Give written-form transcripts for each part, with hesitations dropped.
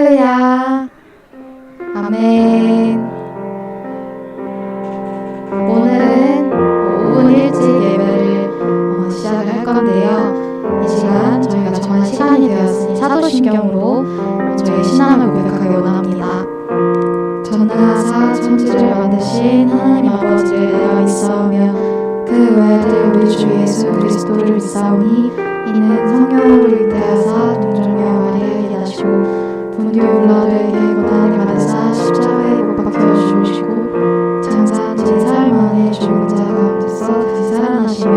할렐루야. 아멘. 오늘은 5분 일찍 예배를 시작을 할 건데요. 이 시간 저희가 정한 시간이 되었으니 사도신경으로 저희 신앙을 고백하기 원합니다. 전능하사 천지를 만드신 하나님 아버지에 되어 있사오며 그 외아들 우리 주 예수 그리스도를 믿사오니 이는 성령으로 잉태하사 동정녀 마리아에게 나시고 본디오 빌라도에게 고난을 받으사 십자가에 못 박혀 죽으시고 장사한 지 사흘 만에 죽은 자 가운데서 다시 살아나시며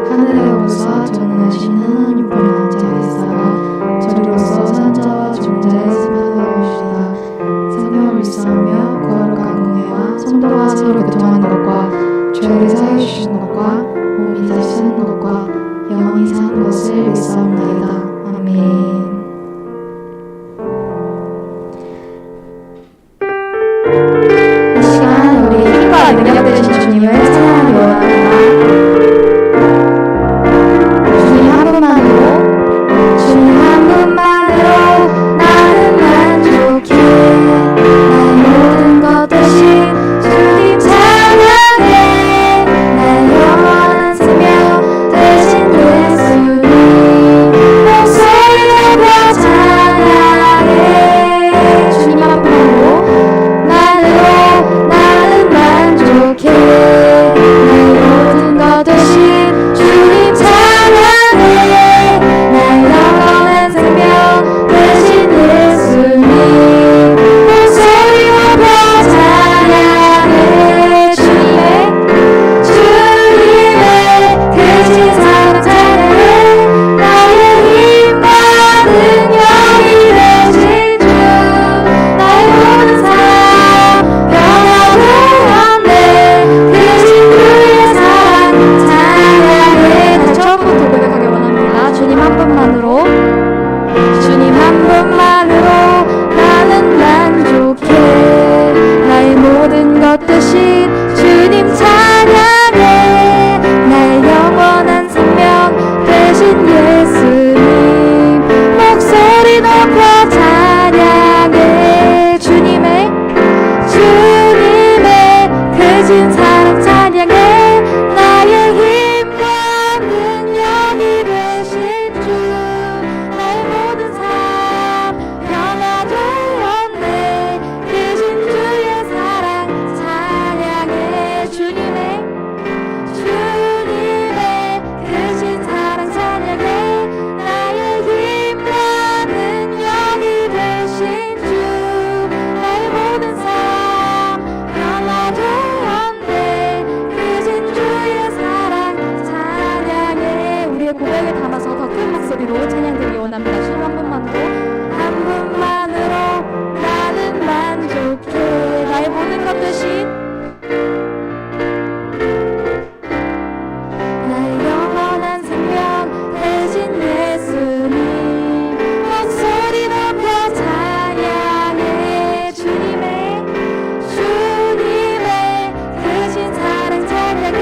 하늘에 오르사 전능하신 하나님 보좌에 앉아 계시다가 저리로서 산자와 중자의 심판을 주시리라. 성령을 믿사오며 거룩한 공회와 성도와 서로 교통하는 것과 죄를 사해 주시는 것과 몸이 다시 사는 것과 영원히 사는 것을 믿사옵나이다. 아멘. 이 시간 우리 힘과 능력 되신 주님을 찬양하기 원합니다. 주님 한 분만으로, 주님 한 분만으로 나는 만족해. 나의 모든 것 대신 주님 찬양해. 나의 영원한 생명 대신 예수님 목소리 높여 찬양해. 주님 한 분만으로 나는 만족해. 나의 모든 것 대신 주님 찬양해. 나의 영원한 생명 대신 예수님 목소리 높여 찬양해. 주님의 크신 사랑 찬양해. 나의 힘과 능력이 되신 주 나의 모든 삶 변화되었네. 크신 주의 사랑 찬양해. 다시 처음부터 고백하기 원합니다. 주님 한 분만으로, 주님 한 분만으로 나는 만족해. 나의 모든 것 대신 주님 찬양해. 나의 영원한 생명 대신 예수님 목소리 높여 찬양해. 주님의 크신 사랑 찬양해. 나의 힘과 능력이 되신 주 나의 모든 삶 변화되었네. 크신 주의 사랑 찬양해. 주님의 크신 사랑 찬양해. 나의 힘과 능력이 되신 주 나의 모든 삶 변화되었네. 크신 주의 사랑 찬양해. 우리의 고백을 담아서 더 큰 목소리로 찬양드리기 원합니다. 주님 한 분만으로 나는 만족해. 나의 모든 것 대신 나의 영원한 생명 대신 예수님 목소리 높여 찬양해. 주님의 크신 사랑 찬양해.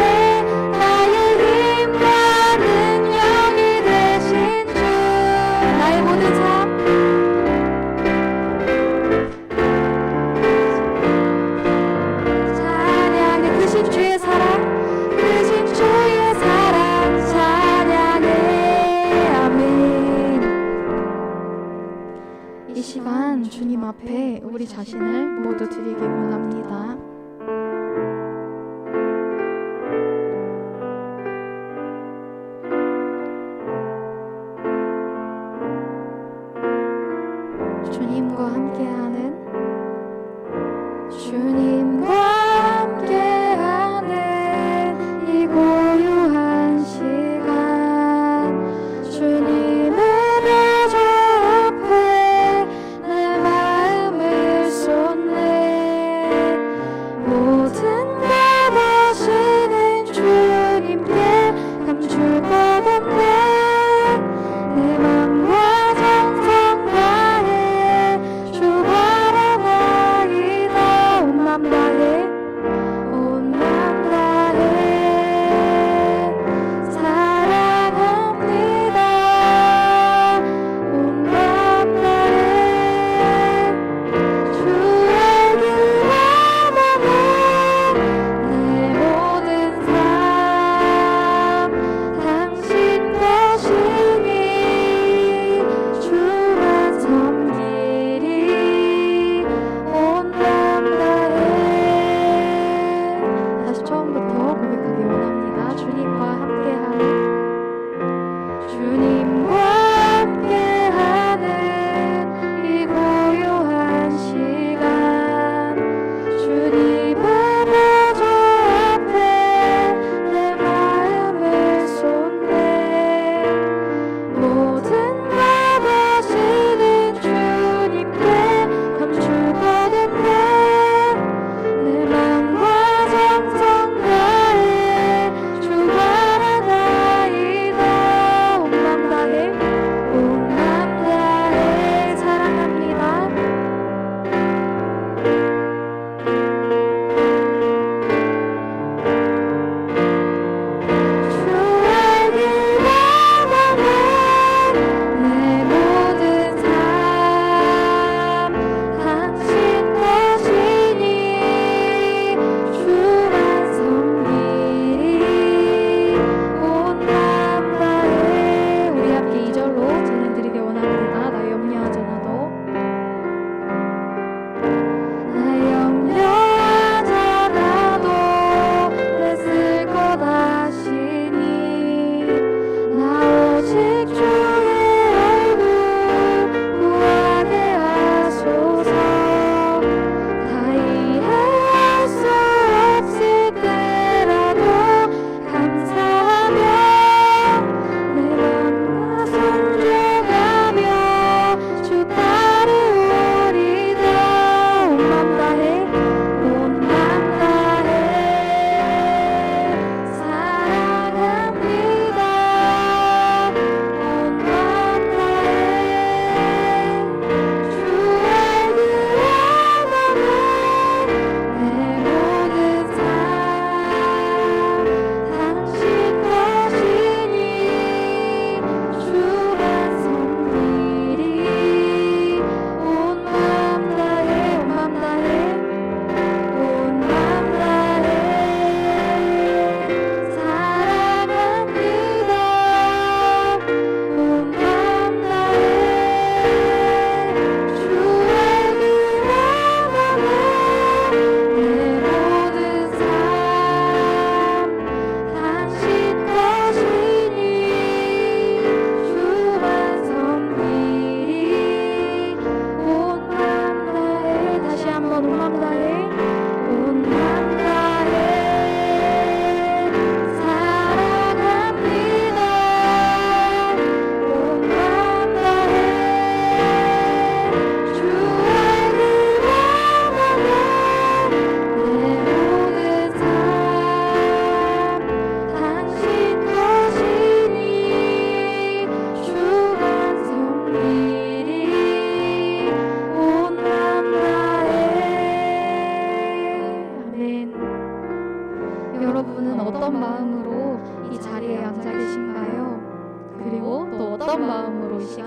나의 힘과 능력이 되신 주 나의 모든 삶 찬양해. 크신 주의 사랑 찬양해. 아멘. 이 시간 주님 앞에 우리 자신을 모두 드리기 원합니다. 주님과 함께하는 이 고요한 시간 주님의 보좌 앞에 내 마음을 쏟네. 모든 것 아시는 주님께 감출 것 없네. 내 맘과 정성 다해 주고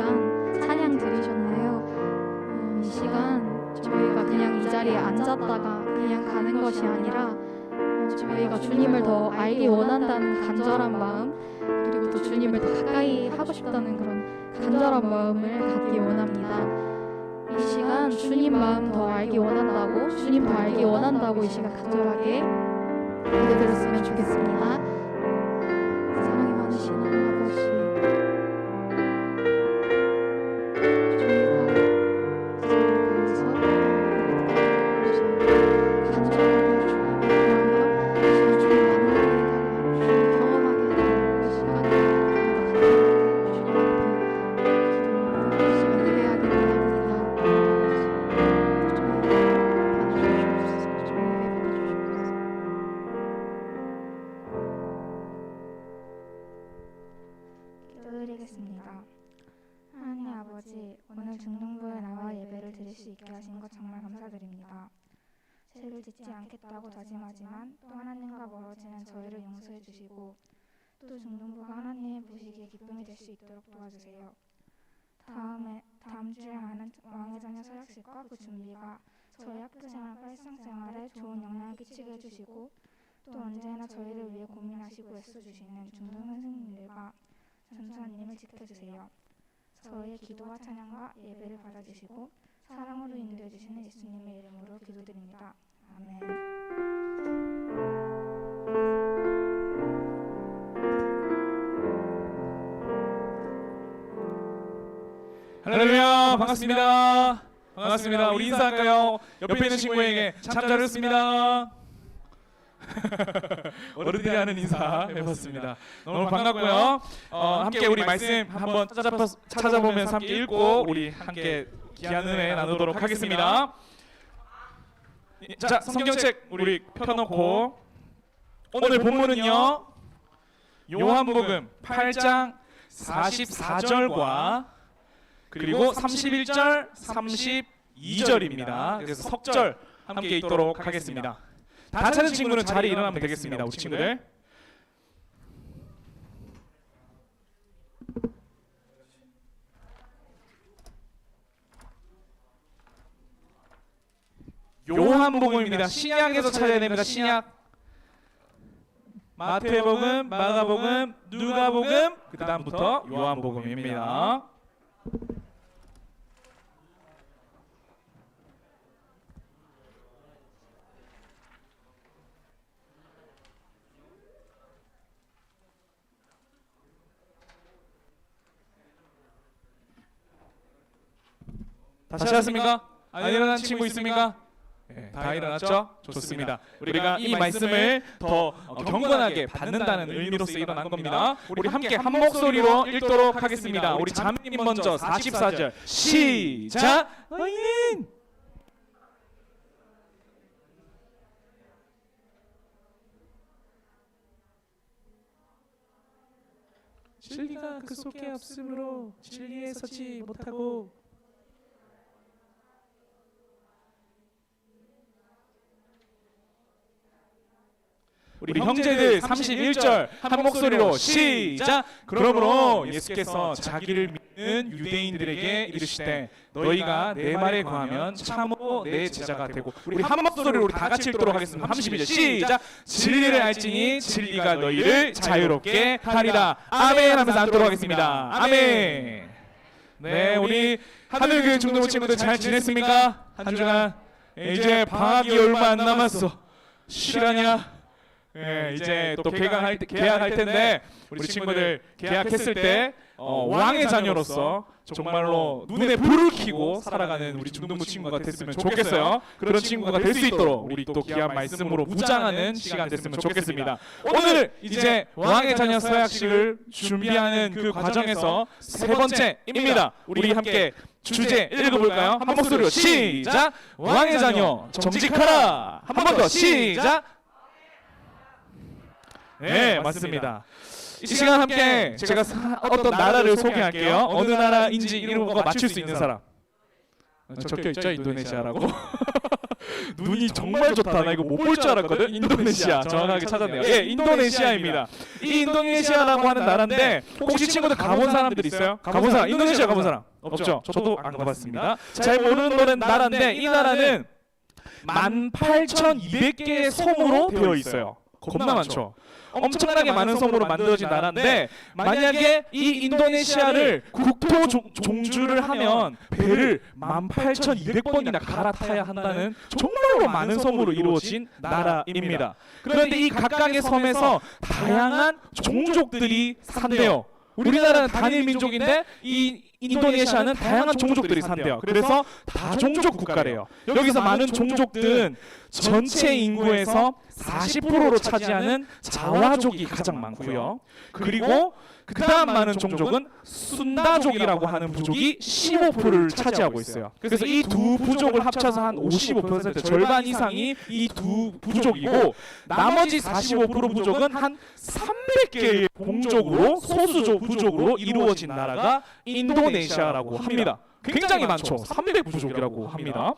시간 찬양 들으셨나요? 이 시간 저희가 그냥 이 자리에 앉았다가 그냥 가는 것이 아니라 저희가 주님을 더 알기 원한다는 간절한 마음, 그리고 또 주님을 더 가까이 하고 싶다는 그런 간절한 마음을 갖기 원합니다. 이 시간 주님 마음 더 알기 원한다고, 주님 더 알기 원한다고 이 시간 간절하게 기도드렸으면 좋겠습니다. 사랑이 많으신 하나님 아버지, 기도드리겠습니다. 하나님 아버지, 오늘 중등부에 나와 예배를 드릴 수 있게 하신 것 정말 감사드립니다. 죄를 짓지 않겠다고 다짐하지만 또 하나님과 멀어지는 저희를 용서해 주시고 또 중등부가 하나님의 보시기에 기쁨이 될 수 있도록 도와주세요. 다음 주에 하는 왕의 자녀 서약식과 그 준비가 저희 학교생활과 일상생활에 좋은 영향을 끼치게 해주시고 또 언제나 저희를 위해 고민하시고 애써주시는 중등 선생님들과 전수환님을 지켜주세요. 저희의 기도와 찬양과 예배를 받아주시고 사랑으로 인도해주시는 예수님의 이름으로 기도드립니다. 아멘. 할렐루야, 반갑습니다. 반갑습니다. 우리 인사할까요? 옆에 있는 친구에게 참 잘했습니다. 어른들이 하는 인사 해봤습니다. 너무 반갑고요. 함께 우리 말씀 한번 찾아보면서 함께 읽고 우리 함께 귀한 은혜 나누도록 하겠습니다. 자, 성경책 우리 펴놓고 오늘 본문은요, 요한복음 8장 44절과 그리고 31절, 32절입니다. 그래서 석절 함께 읽도록 하겠습니다. 다 찾은 친구는 자리에 일어나면 되겠습니다. 우리 친구들. 요한복음입니다. 신약에서 찾아야 됩니다. 신약. 마태복음, 마가복음, 누가복음, 그 다음부터 요한복음입니다. 다 찾았습니까? 안 일어난 친구 있습니까? 네, 다 일어났죠? 좋습니다. 우리가 이 말씀을 더 경건하게 받는다는 의미로서 일어난 겁니다. 우리 함께 한 목소리로 읽도록 하겠습니다. 우리 자매님 먼저 44절 시작! 너희는 진리가 그 속에 없으므로 진리에 서지 못하고 우리 형제들 31절 한 목소리로 시작! 그러므로 예수께서 자기를 믿는 유대인들에게 이르시되 너희가 내 말에 거하면 참으로 내 제자가 되고 우리 한 목소리로 우리 다 같이 읽도록 하겠습니다. 31절 시작! 진리를 알지니 진리가 너희를 자유롭게 하리라. 아멘 하면서 앉도록 하겠습니다. 아멘. 네, 우리 하늘교회 중등부 친구들 잘 지냈습니까? 한 주간 이제 방학이 얼마 안 남았어. 실화냐? 예, 이제 또 개학할 텐데 우리 친구들 개학했을 때 왕의 자녀로서 정말로 눈에 불을 켜고 살아가는 우리 중등부 친구가 됐으면 좋겠어요. 그런 친구가 될 수 있도록 우리 또 귀한 말씀으로 무장하는 시간 됐으면 좋겠습니다. 오늘 이제 왕의 자녀 서약식을 준비하는 그 과정에서 세 번째입니다. 우리 함께 주제 읽어볼까요? 한 목소리로 시작! 왕의 자녀 정직하라! 한 번 더 시작! 네, 맞습니다. 이 시간 함께 제가 어떤 나라를 소개할게요. 어느 나라인지 이런 거 맞출 수 있는 사람. 적혀있죠? 인도네시아라고. 눈이 정말 좋다. 나 이거 못 볼 줄 알았거든. 인도네시아 정확하게 찾았네요. 예, 인도네시아입니다. 이 인도네시아라고 하는 나라인데 혹시 친구들 가본 사람들 있어요? 가본 사람? 인도네시아 가본 사람? 없죠. 저도 안 가봤습니다. 잘 모르는 나라인데 이 나라는 18,200개의 섬으로 되어 있어요. 겁나 많죠. 엄청나게 많은 섬으로 만들어진 나라인데 만약에 이 인도네시아를 국토 종주를 하면 배를 18,200번이나 갈아타야 한다는 정말로 많은 섬으로 이루어진 나라입니다. 그런데 이 각각의 섬에서 다양한 종족들이 산대요. 우리나라는 단일 민족인데 이 인도네시아는 다양한 종족들이 산대요. 그래서 다종족 국가래요. 여기서 많은 종족들은 전체 인구에서 40%로 차지하는 자와족이 가장 많고요. 그리고 그 다음 많은 종족은 순다족이라고 하는 부족이 15%를 차지하고 있어요. 그래서 이 두 부족을 합쳐서 한 55% 절반 이상이 이 두 부족이고 나머지 45% 부족은 한 300개의 공족으로 소수족 부족으로 이루어진 나라가 인도네시아라고 합니다. 굉장히 많죠. 300부족이라고 합니다.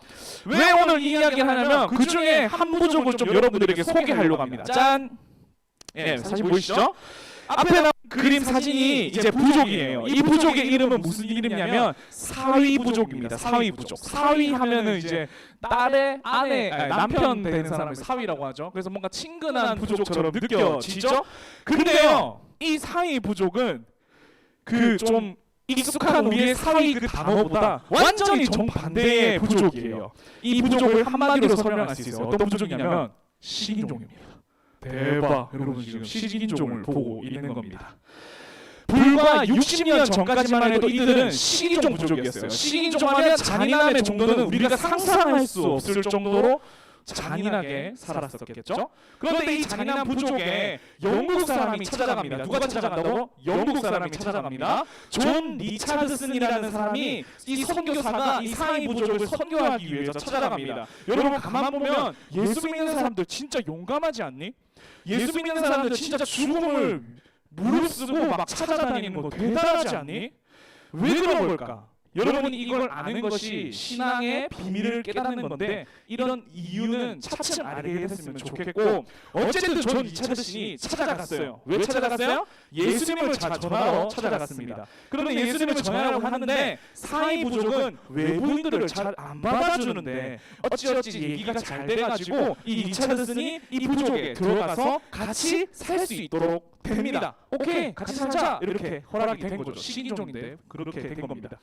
왜 오늘 이 이야기를 하냐면 그 중에 한 부족을 좀 여러분들에게 소개하려고 합니다. 짠! 예, 사진 보이시죠? 앞에 나온 그림 사진이 이제 부족이에요. 이 부족의 이름은 무슨 이름이냐면 사위 부족입니다. 사위 부족. 사위 하면은 이제 딸의 아내, 남편 되는 사람을 사위라고 하죠. 그래서 뭔가 친근한 부족처럼 느껴지죠. 근데요, 이 사위 부족은 그 좀 익숙한 우리의 사위 그 단어보다 완전히 정반대의 부족이에요. 이 부족을 한마디로 설명할 수 있어요. 어떤 부족이냐면 식인종입니다. 대박! 여러분 지금 식인종을 보고 있는 겁니다. 불과 60년 전까지만 해도 이들은 식인종 부족이었어요. 식인종 하면 잔인함의 정도는 우리가 상상할 수 없을 정도로 잔인하게 살았었겠죠. 그런데 이 잔인한 부족에 영국 사람이 찾아갑니다. 누가 찾아간다고? 영국 사람이 찾아갑니다. 존 리차드슨이라는 사람이 이 선교사가 이 사이 부족을 선교하기 위해서 찾아갑니다. 여러분 가만 보면 예수 믿는 사람들 진짜 용감하지 않니? 예수 믿는 사람들 진짜 죽음을 무릅쓰고 막 찾아다니는 거 대단하지 않니? 왜 그런 걸까? 여러분이 이걸 아는 것이 신앙의 비밀을 깨닫는 건데 이런 이유는 차츰 알게 됐으면 좋겠고 어쨌든 존 리차드슨이 찾아갔어요. 왜 찾아갔어요? 예수님을 전하러 찾아갔습니다. 그런데 예수님을 전하려고 하는데 사이 부족은 외부인들을 잘 안 받아주는데 어찌어찌 얘기가 잘 돼가지고 이 리차드슨이 이 부족에 들어가서 같이 살 수 있도록 됩니다. 오케이, 같이 살자 이렇게 허락이 된 거죠. 식인종인데 그렇게 된 겁니다.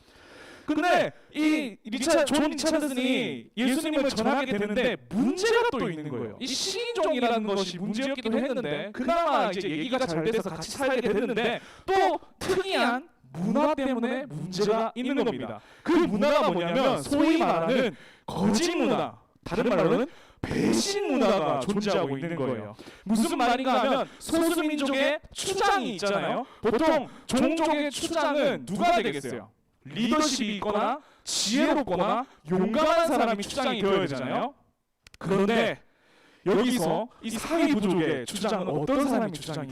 근데 이 존 리차드슨이 예수님을 전하게 되는데 문제가 또 있는 거예요. 이 식인종이라는 것이 문제였기도 했는데 그나마 이제 얘기가 잘 돼서 같이 살게 됐는데 또 특이한 문화 때문에 문제가 있는 겁니다. 그 문화가 뭐냐면 소위 말하는 거짓 문화, 다른 말로는 배신 문화가 존재하고 있는 거예요. 무슨 말인가 하면 소수민족의 추장이 있잖아요. 보통 종족의 추장은 누가 되겠어요? 리더십이 있거나 지혜롭거나 용감한 사람이 추장이 되어야 되잖아요. 그런데 여기서 이 사위 부족의 추장은 어떤 사람이 추장이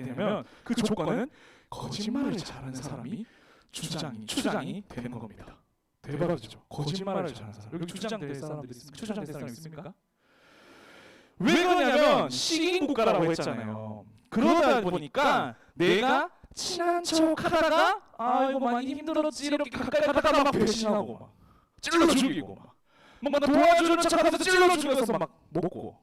되면 그 조건은 거짓말을 잘하는 사람이 추장이 되는 겁니다. 대박이죠. 거짓말을 잘하는 사람. 여기 추장 될 사람들 있습니까? 추장 될 사람 있습니까? 왜 그러냐면 식인 국가라고 했잖아요. 그러다 보니까 내가 친한 척 하다가 아이고 많이 힘들었지 이렇게 가까이 가다가 막 배신하고 막 찔러 죽이고 막 뭔가 도와주는 척하면서 찔러 죽여서 막 먹고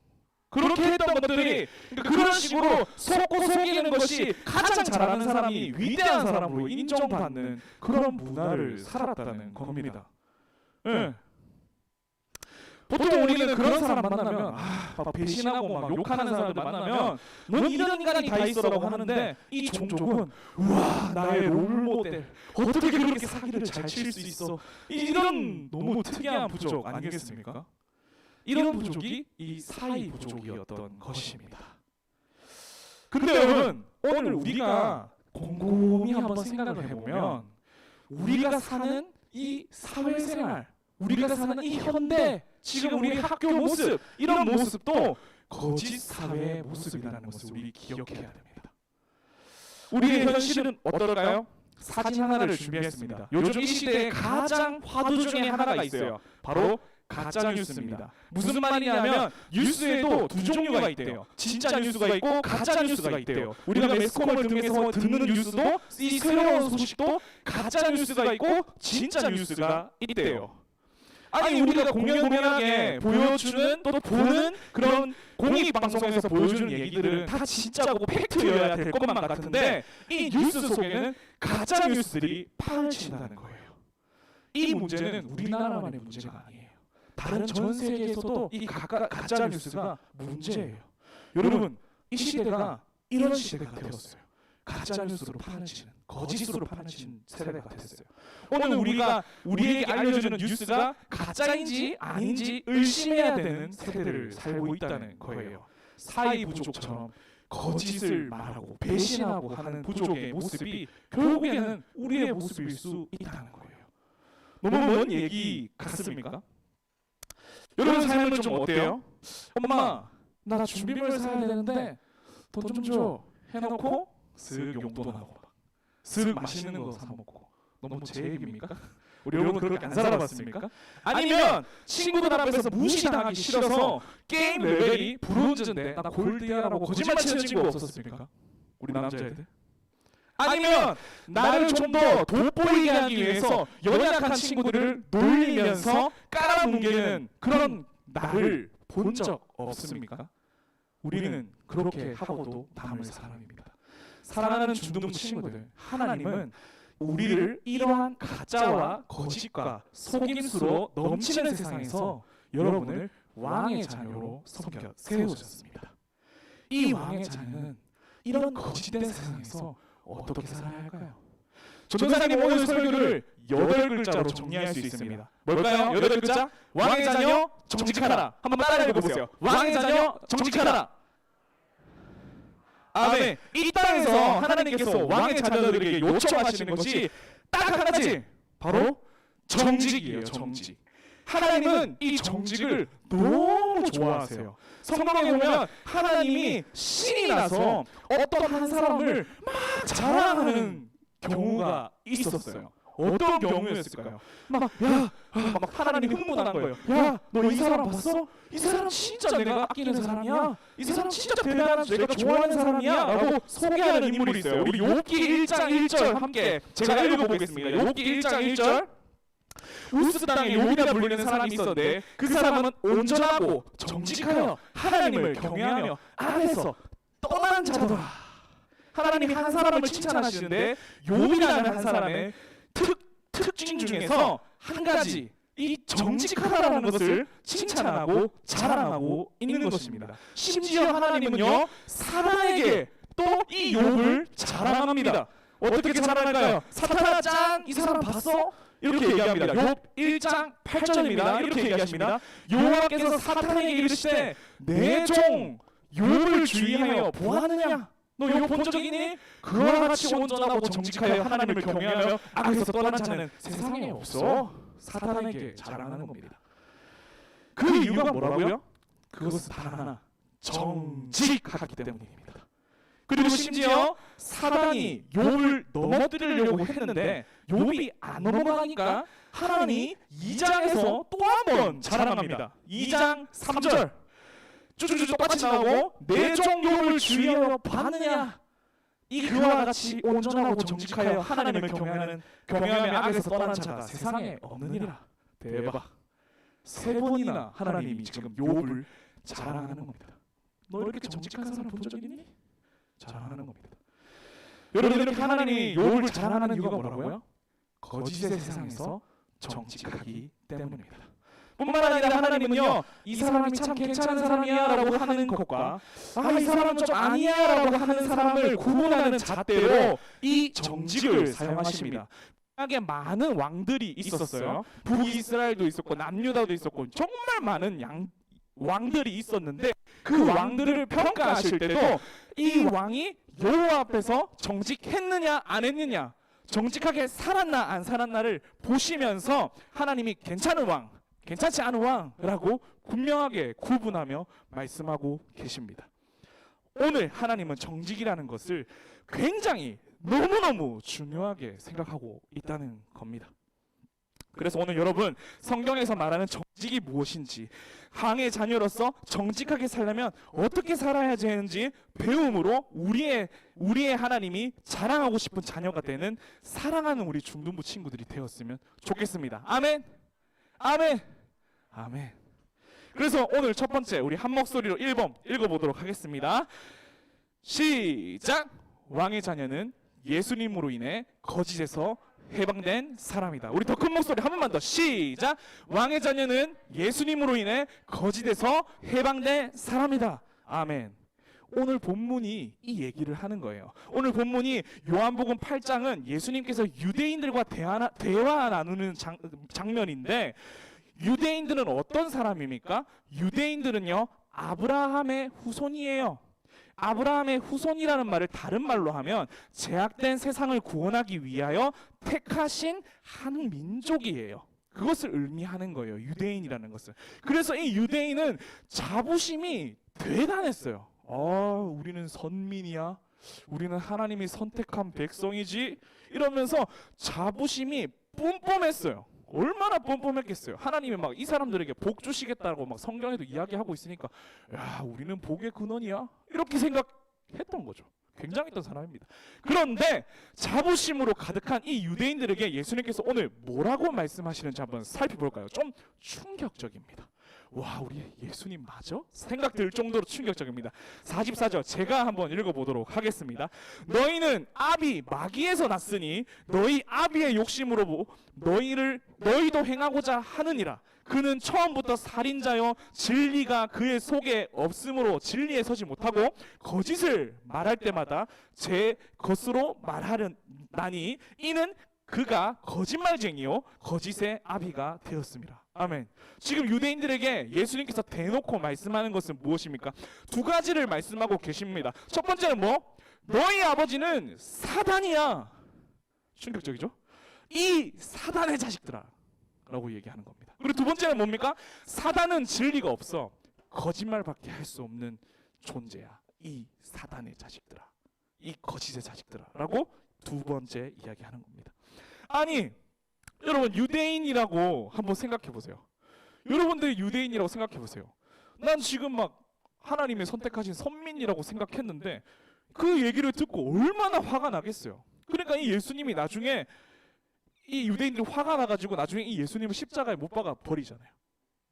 그렇게 했던 것들이 그러니까 그런 식으로 속고 속이는 것이 가장 잘하는 사람이 위대한 사람으로 인정받는 그런 문화를 살았다는 겁니다. 네. 보통 우리는 그런 사람 만나면 막 배신하고 막 욕하는 사람들 만나면 넌 이런 인간이 다 있어라고 하는데 이 종족은 우와 나의 롤모델 어떻게 그렇게 사기를 잘 칠 수 있어 이런 너무 특이한 부족 아니겠습니까? 이런 부족이 이 사이 부족이었던 것입니다. 근데 여러분 오늘 우리가 곰곰이 한번 생각을 해보면 우리가 사는 이 사회생활 우리가 사는 이 현대 지금 우리 학교 모습 이런 모습도 거짓 사회의 모습이라는 것을 우리 기억해야 됩니다. 우리의 현실은 어떨까요? 사진 하나를 준비했습니다. 요즘 이 시대의 가장 화두 중에 하나가 있어요. 바로 가짜 뉴스입니다. 무슨 말이냐면 뉴스에도 두 종류가 있대요. 진짜 뉴스가 있고 가짜 뉴스가 있대요. 우리가 매스컴을 통해서 듣는 뉴스도 이 새로운 소식도 가짜 뉴스가 있고 진짜 뉴스가 있대요. 아니 우리가 공연하게 보여주는 또 보는 그런 공익방송에서 보여주는 얘기들은 다 진짜고 팩트여야 될 것만 같은데 이 뉴스 속에는 가짜 뉴스들이 판을 친다는 거예요. 이 문제는 우리나라만의 문제가 아니에요. 다른 전 세계에서도 이 가짜 뉴스가 문제예요. 여러분, 이 시대가 이런 시대가 되었어요. 가짜 뉴스로 판을 치는, 거짓으로 판을 치는 세대가 됐어요. 오늘 우리가 우리에게 알려주는 뉴스가 가짜인지 아닌지 의심해야 되는 세대를 살고 있다는 거예요. 사이 부족처럼 거짓을 말하고 배신하고 하는 부족의 모습이 결국에는 우리의 모습일 수 있다는 거예요. 너무 먼 얘기 같습니까? 여러분 삶은 좀 어때요? 엄마, 나 준비물 사야 되는데 돈 좀 줘 해놓고 슥 용돈하고 슥 맛있는 거 사 먹고. 너무 제 얘기입니까? 우리 여러분 그렇게 안 살아봤습니까? 아니면 친구들 앞에서 무시당하기 싫어서 게임 레벨이 브론즈인데 나 골드야라고 거짓말 치는 친구 없었습니까? 우리 남자애들. 아니면 나를 좀 더 돋보이게 하기 위해서 연약한 친구들을 놀리면서 깔아뭉개는 그런 나를 본 적 없습니까? 우리는 그렇게 하고도 남을 사람입니다. 사랑하는 중등부 친구들, 하나님은 우리를 이러한 가짜와 거짓과 속임수로 넘치는 세상에서 여러분을 왕의 자녀로 섬겨 세우셨습니다. 이 왕의 자녀는 이런 거짓된 세상에서 어떻게 살아야 할까요? 전도사님 오늘 설교를 8글자로 정리할 수 있습니다. 뭘까요? 8글자? 왕의 자녀 정직하라. 한번 따라해 보세요. 왕의 자녀 정직하라. 아멘. 이 땅에서 하나님께서 왕의 자녀들에게 요청하시는 것이 딱 한 가지, 바로 정직이에요. 정직. 하나님은 이 정직을 너무 좋아하세요. 성경에 보면 하나님이 신이 나서 어떤 한 사람을 막 자랑하는 경우가 있었어요. 어떤 경우였을까요? 막 하나님이 흥분한 거예요. 야, 너 이 사람 봤어? 이 사람 진짜 내가 아끼는 사람이야. 이 사람 진짜 대단한, 내가 좋아하는 사람이야. 라고 소개하는 인물이 있어요. 우리 욥기 1장 1절 함께 제가 읽어보겠습니다. 욥기 1장 1절. 우스 땅에 욥이라 불리는 사람이 있었는데 그 사람은 온전하고 정직하여 하나님을 경외하며 악에서 떠난 자더라. 하나님이 한 사람을 칭찬하시는데 욥이라는 한 사람의 특징 중에서 한 가지, 이 정직하다라는 것을 칭찬하고 자랑하고 있는 것입니다. 심지어 하나님은요 사단에게 또 이 욥을 자랑합니다. 어떻게 자랑할까요? 사탄아 짠, 이 사람 봤어? 이렇게 얘기합니다. 욥 1장 8절입니다. 이렇게 얘기하십니다. 여호와께서 사탄에게 이르시되 내 종 욥을 주의하여 보았느냐? 너 욥 본 적 있니? 그와 같이 온전하고 정직하여 하나님을 경외하며 악에서 떠난 자는 세상에 없어. 사탄에게 자랑하는 겁니다. 그 이유가 뭐라고요? 그것은 단 하나, 정직하기 때문입니다. 그리고 심지어 사단이 욥을 넘어뜨리려고 했는데 욥이 안 넘어가니까 하나님이 2장에서 또 한 번 자랑합니다. 2장 3절 쭉쭉쭉 똑같이 나오고 내 종 욥을 주의하여 봤느냐? 이 그와 같이 온전하고 정직하여 하나님을 경외하며 악에서 떠난 자가 세상에 없느니라. 대박. 3번이나 하나님이 지금 욥을 자랑하는 겁니다. 너 이렇게 정직한 사람 본 적 있니? 자랑하는 겁니다. 여러분 이렇게 하나님이 욥을 자랑하는 이유가 뭐라고요? 거짓의 세상에서 정직하기 때문입니다. 뿐만 아니라 하나님은요 이 사람이 참 괜찮은 사람이야 라고 하는 것과 이 사람은 좀 아니야 라고 하는 사람을 구분하는 잣대로 이 정직을 사용하십니다. 하게 많은 왕들이 있었어요. 북이스라엘도 있었고 남유다도 있었고 정말 많은 왕들이 있었는데 그 왕들을 평가하실 때도 이 왕이 여호와 앞에서 정직했느냐 안 했느냐, 정직하게 살았나 안 살았나를 보시면서 하나님이 괜찮은 왕, 괜찮지 않은 왕이라고 분명하게 구분하며 말씀하고 계십니다. 오늘 하나님은 정직이라는 것을 굉장히 너무너무 중요하게 생각하고 있다는 겁니다. 그래서 오늘 여러분 성경에서 말하는 정직이 무엇인지, 항의 자녀로서 정직하게 살려면 어떻게 살아야 되는지 배움으로 우리의 하나님이 자랑하고 싶은 자녀가 되는 사랑하는 우리 중등부 친구들이 되었으면 좋겠습니다. 아멘. 아멘. 아멘. 그래서 오늘 첫 번째 우리 한 목소리로 1번 읽어보도록 하겠습니다. 시작. 왕의 자녀는 예수님으로 인해 거짓에서 해방된 사람이다. 우리 더 큰 목소리 한 번만 더. 시작. 왕의 자녀는 예수님으로 인해 거짓에서 해방된 사람이다. 아멘. 오늘 본문이 이 얘기를 하는 거예요. 오늘 본문이 요한복음 8장은 예수님께서 유대인들과 대화 나누는 장면인데, 유대인들은 어떤 사람입니까? 유대인들은요, 아브라함의 후손이에요. 아브라함의 후손이라는 말을 다른 말로 하면 제약된 세상을 구원하기 위하여 택하신 한 민족이에요. 그것을 의미하는 거예요, 유대인이라는 것은. 그래서 이 유대인은 자부심이 대단했어요. 우리는 선민이야, 우리는 하나님이 선택한 백성이지, 이러면서 자부심이 뿜뿜했어요. 얼마나 뻔뻔했겠어요. 하나님이 막 이 사람들에게 복 주시겠다고 막 성경에도 이야기하고 있으니까, 야, 우리는 복의 근원이야, 이렇게 생각했던 거죠. 굉장했던 사람입니다. 그런데 자부심으로 가득한 이 유대인들에게 예수님께서 오늘 뭐라고 말씀하시는지 한번 살펴볼까요? 좀 충격적입니다. 와, 우리 예수님 맞아? 생각될 정도로 충격적입니다. 44절 제가 한번 읽어보도록 하겠습니다. 너희는 아비 마귀에서 났으니 너희 아비의 욕심으로 너희도 행하고자 하느니라. 그는 처음부터 살인자여 진리가 그의 속에 없으므로 진리에 서지 못하고 거짓을 말할 때마다 제 것으로 말하려나니 이는 그가 거짓말쟁이요 거짓의 아비가 되었습니다. 아멘. 지금 유대인들에게 예수님께서 대놓고 말씀하는 것은 무엇입니까? 두 가지를 말씀하고 계십니다. 첫 번째는 뭐? 너희 아버지는 사단이야. 충격적이죠? 이 사단의 자식들아 라고 얘기하는 겁니다. 그리고 두 번째는 뭡니까? 사단은 진리가 없어. 거짓말밖에 할 수 없는 존재야. 이 사단의 자식들아, 이 거짓의 자식들아 라고 두 번째 이야기하는 겁니다. 아니 여러분, 유대인이라고 한번 생각해 보세요. 여러분들이 유대인이라고 생각해 보세요. 난 지금 막 하나님이 선택하신 선민이라고 생각했는데 그 얘기를 듣고 얼마나 화가 나겠어요. 그러니까 이 예수님이 나중에 이 유대인들이 화가 나가지고 나중에 이 예수님을 십자가에 못 박아 버리잖아요.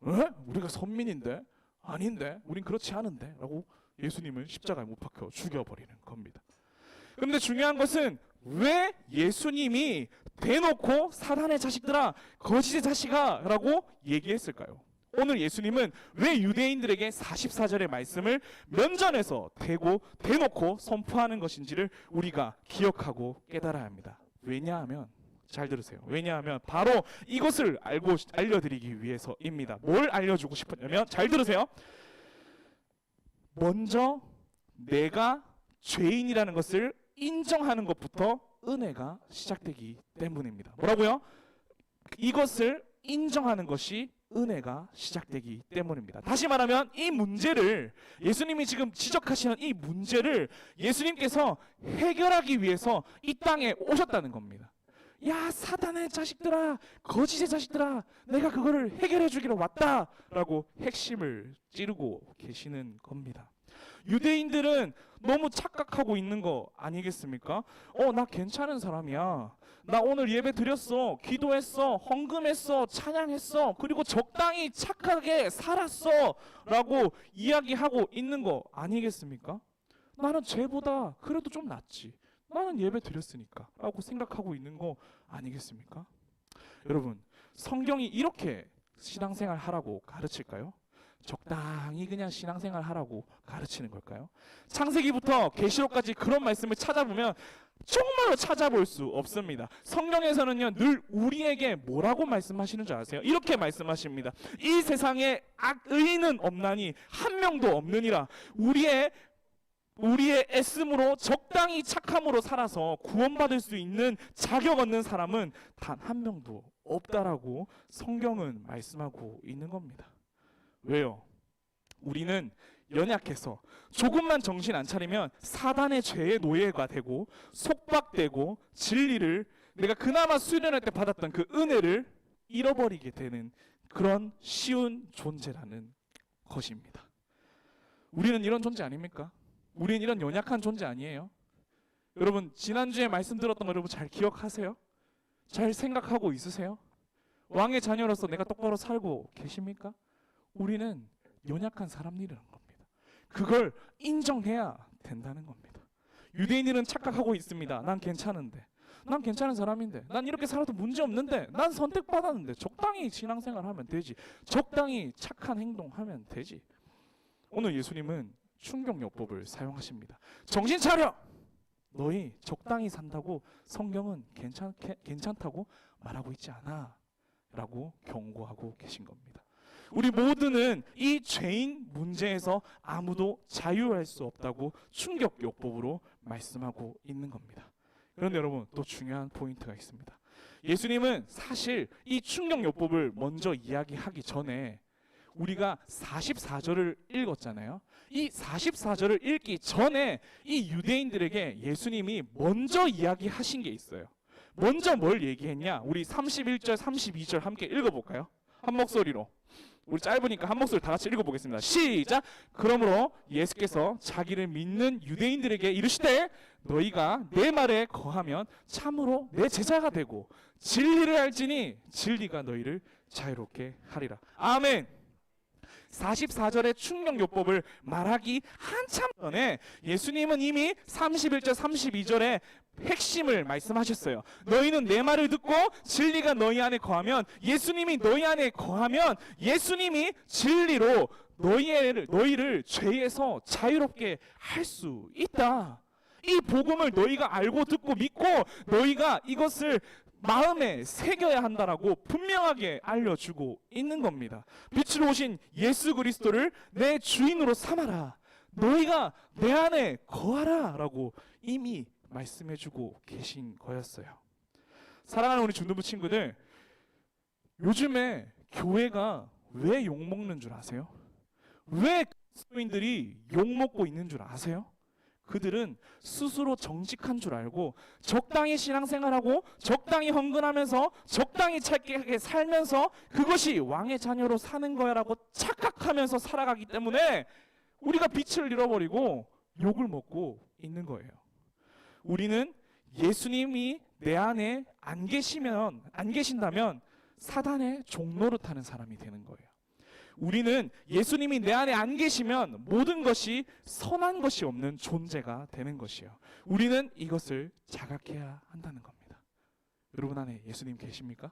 에? 우리가 선민인데? 아닌데? 우린 그렇지 않은데? 라고 예수님을 십자가에 못 박혀 죽여버리는 겁니다. 그런데 중요한 것은 왜 예수님이 대놓고 사단의 자식들아, 거짓의 자식아 라고 얘기했을까요? 오늘 예수님은 왜 유대인들에게 44절의 말씀을 면전에서 대놓고 선포하는 것인지를 우리가 기억하고 깨달아야 합니다. 왜냐하면, 잘 들으세요. 왜냐하면 바로 이것을 알려드리기 위해서입니다. 뭘 알려주고 싶었냐면, 잘 들으세요. 먼저 내가 죄인이라는 것을 인정하는 것부터 은혜가 시작되기 때문입니다. 뭐라고요? 이것을 인정하는 것이 은혜가 시작되기 때문입니다. 다시 말하면 이 문제를, 예수님이 지금 지적하시는 이 문제를 예수님께서 해결하기 위해서 이 땅에 오셨다는 겁니다. 야, 사단의 자식들아, 거짓의 자식들아, 내가 그거를 해결해 주기로 왔다라고 핵심을 찌르고 계시는 겁니다. 유대인들은 너무 착각하고 있는 거 아니겠습니까? 나 괜찮은 사람이야. 나 오늘 예배 드렸어. 기도했어. 헌금했어. 찬양했어. 그리고 적당히 착하게 살았어. 라고 이야기하고 있는 거 아니겠습니까? 나는 쟤보다 그래도 좀 낫지. 나는 예배 드렸으니까. 라고 생각하고 있는 거 아니겠습니까? 여러분, 성경이 이렇게 신앙생활 하라고 가르칠까요? 적당히 그냥 신앙생활 하라고 가르치는 걸까요? 창세기부터 계시록까지 그런 말씀을 찾아보면 정말로 찾아볼 수 없습니다. 성경에서는요, 늘 우리에게 뭐라고 말씀하시는 줄 아세요? 이렇게 말씀하십니다. 이 세상에 악의는 없나니 한 명도 없느니라. 우리의 애씀으로 적당히 착함으로 살아서 구원받을 수 있는 자격 없는 사람은 단 한 명도 없다라고 성경은 말씀하고 있는 겁니다. 왜요? 우리는 연약해서 조금만 정신 안 차리면 사단의 죄의 노예가 되고 속박되고 진리를, 내가 그나마 수련할 때 받았던 그 은혜를 잃어버리게 되는 그런 쉬운 존재라는 것입니다. 우리는 이런 존재 아닙니까? 우리는 이런 연약한 존재 아니에요? 여러분 지난주에 말씀 들었던 거 여러분 잘 기억하세요? 잘 생각하고 있으세요? 왕의 자녀로서 내가 똑바로 살고 계십니까? 우리는 연약한 사람들이라는 겁니다. 그걸 인정해야 된다는 겁니다. 유대인들은 착각하고 있습니다. 난 괜찮은데, 난 괜찮은 사람인데, 난 이렇게 살아도 문제 없는데, 난 선택받았는데, 적당히 신앙생활 하면 되지, 적당히 착한 행동하면 되지. 오늘 예수님은 충격요법을 사용하십니다. 정신 차려! 너희 적당히 산다고 성경은 괜찮다고 말하고 있지 않아 라고 경고하고 계신 겁니다. 우리 모두는 이 죄인 문제에서 아무도 자유할 수 없다고 충격요법으로 말씀하고 있는 겁니다. 그런데 여러분 또 중요한 포인트가 있습니다. 예수님은 사실 이 충격요법을 먼저 이야기하기 전에 우리가 44절을 읽었잖아요. 이 44절을 읽기 전에 이 유대인들에게 예수님이 먼저 이야기하신 게 있어요. 먼저 뭘 얘기했냐? 우리 31절, 32절 함께 읽어볼까요? 한 목소리로. 우리 짧으니까 한 목소리 다 같이 읽어보겠습니다. 시작! 그러므로 예수께서 자기를 믿는 유대인들에게 이르시되 너희가 내 말에 거하면 참으로 내 제자가 되고 진리를 알지니 진리가 너희를 자유롭게 하리라. 아멘. 44절의 충격요법을 말하기 한참 전에 예수님은 이미 31절 32절에 핵심을 말씀하셨어요. 너희는 내 말을 듣고 진리가 너희 안에 거하면, 예수님이 너희 안에 거하면 예수님이 진리로 너희를 죄에서 자유롭게 할 수 있다. 이 복음을 너희가 알고 듣고 믿고 너희가 이것을 마음에 새겨야 한다라고 분명하게 알려주고 있는 겁니다. 빛으로 오신 예수 그리스도를 내 주인으로 삼아라. 너희가 내 안에 거하라 라고 이미 말씀해주고 계신 거였어요. 사랑하는 우리 중등부 친구들, 요즘에 교회가 왜 욕먹는 줄 아세요? 왜 그리스도인들이 욕먹고 있는 줄 아세요? 그들은 스스로 정직한 줄 알고 적당히 신앙생활하고 적당히 헌금하면서 적당히 착하게 살면서 그것이 왕의 자녀로 사는 거야라고 착각하면서 살아가기 때문에 우리가 빛을 잃어버리고 욕을 먹고 있는 거예요. 우리는 예수님이 내 안에 안 계신다면 사단의 종노릇하는 사람이 되는 거예요. 우리는 예수님이 내 안에 안 계시면 모든 것이 선한 것이 없는 존재가 되는 것이요. 우리는 이것을 자각해야 한다는 겁니다. 여러분 안에 예수님 계십니까?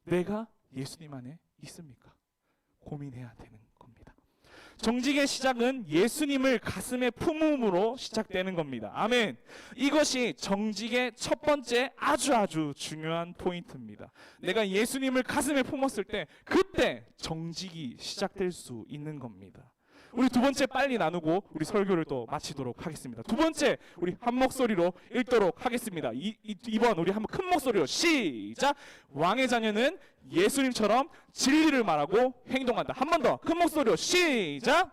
내가 예수님 안에 있습니까? 고민해야 되는 겁니다. 정직의 시작은 예수님을 가슴에 품음으로 시작되는 겁니다. 아멘. 이것이 정직의 첫 번째 아주 중요한 포인트입니다. 내가 예수님을 가슴에 품었을 때 그때 정직이 시작될 수 있는 겁니다. 우리 두 번째 빨리 나누고 우리 설교를 또 마치도록 하겠습니다. 두 번째 우리 한 목소리로 읽도록 하겠습니다. 이번 우리 한번 큰 목소리로 시작! 왕의 자녀는 예수님처럼 진리를 말하고 행동한다. 한 번 더 큰 목소리로 시작!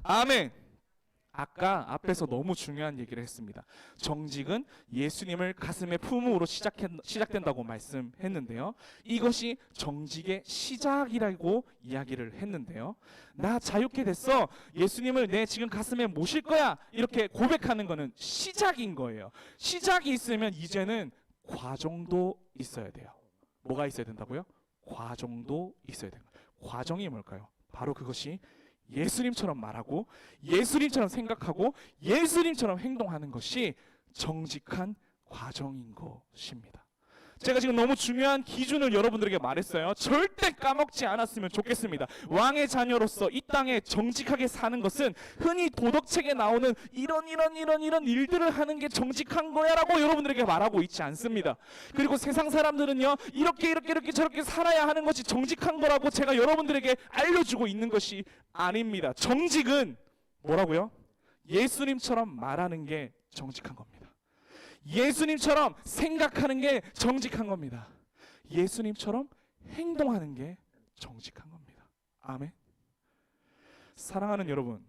아멘. 아까 앞에서 너무 중요한 얘기를 했습니다. 정직은 예수님을 가슴에 품음으로 시작된다고 말씀했는데요. 이것이 정직의 시작이라고 이야기를 했는데요. 나 자유케 됐어. 예수님을 내 지금 가슴에 모실 거야. 이렇게 고백하는 거는 시작인 거예요. 시작이 있으면 이제는 과정도 있어야 돼요. 뭐가 있어야 된다고요? 과정도 있어야 돼요. 과정이 뭘까요? 바로 그것이 예수님처럼 말하고 예수님처럼 생각하고 예수님처럼 행동하는 것이 정직한 과정인 것입니다. 제가 지금 너무 중요한 기준을 여러분들에게 말했어요. 절대 까먹지 않았으면 좋겠습니다. 왕의 자녀로서 이 땅에 정직하게 사는 것은 흔히 도덕책에 나오는 이런 일들을 하는 게 정직한 거야 라고 여러분들에게 말하고 있지 않습니다. 그리고 세상 사람들은요, 이렇게 저렇게 살아야 하는 것이 정직한 거라고 제가 여러분들에게 알려주고 있는 것이 아닙니다. 정직은 뭐라고요? 예수님처럼 말하는 게 정직한 겁니다. 예수님처럼 생각하는 게 정직한 겁니다. 예수님처럼 행동하는 게 정직한 겁니다. 아멘. 사랑하는 여러분,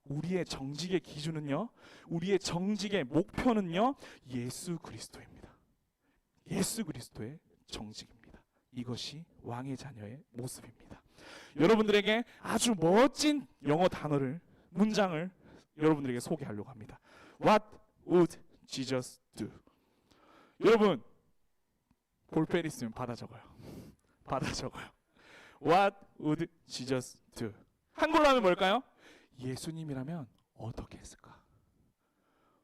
우리의 정직의 기준은요, 우리의 정직의 목표는요, 예수 그리스도입니다. 예수 그리스도의 정직입니다. 이것이 왕의 자녀의 모습입니다. 여러분들에게 아주 멋진 영어 단어를, 문장을 여러분들에게 소개하려고 합니다. What would Jesus do? 여러분 볼펜 있으면 받아 적어요. 받아 적어요. What would Jesus do? 한글로 하면 뭘까요? 예수님이라면 어떻게 했을까?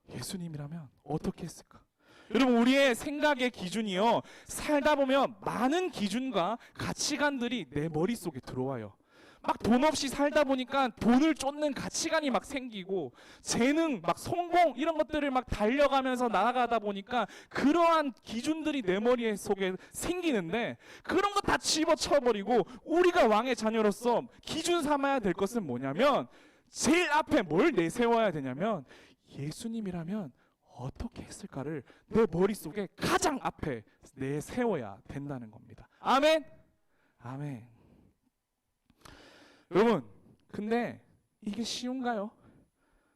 예수님이라면 어떻게 했을까? 여러분 우리의 생각의 기준이요, 살다 보면 많은 기준과 가치관들이 내 머릿속에 들어와요. 막 돈 없이 살다 보니까 돈을 쫓는 가치관이 막 생기고, 재능, 막 성공 이런 것들을 막 달려가면서 나아가다 보니까 그러한 기준들이 내 머리 속에 생기는데, 그런 거 다 집어쳐버리고 우리가 왕의 자녀로서 기준 삼아야 될 것은 뭐냐면, 제일 앞에 뭘 내세워야 되냐면 예수님이라면 어떻게 했을까를 내 머릿속에 가장 앞에 내세워야 된다는 겁니다. 아멘. 아멘. 여러분 근데 이게 쉬운가요?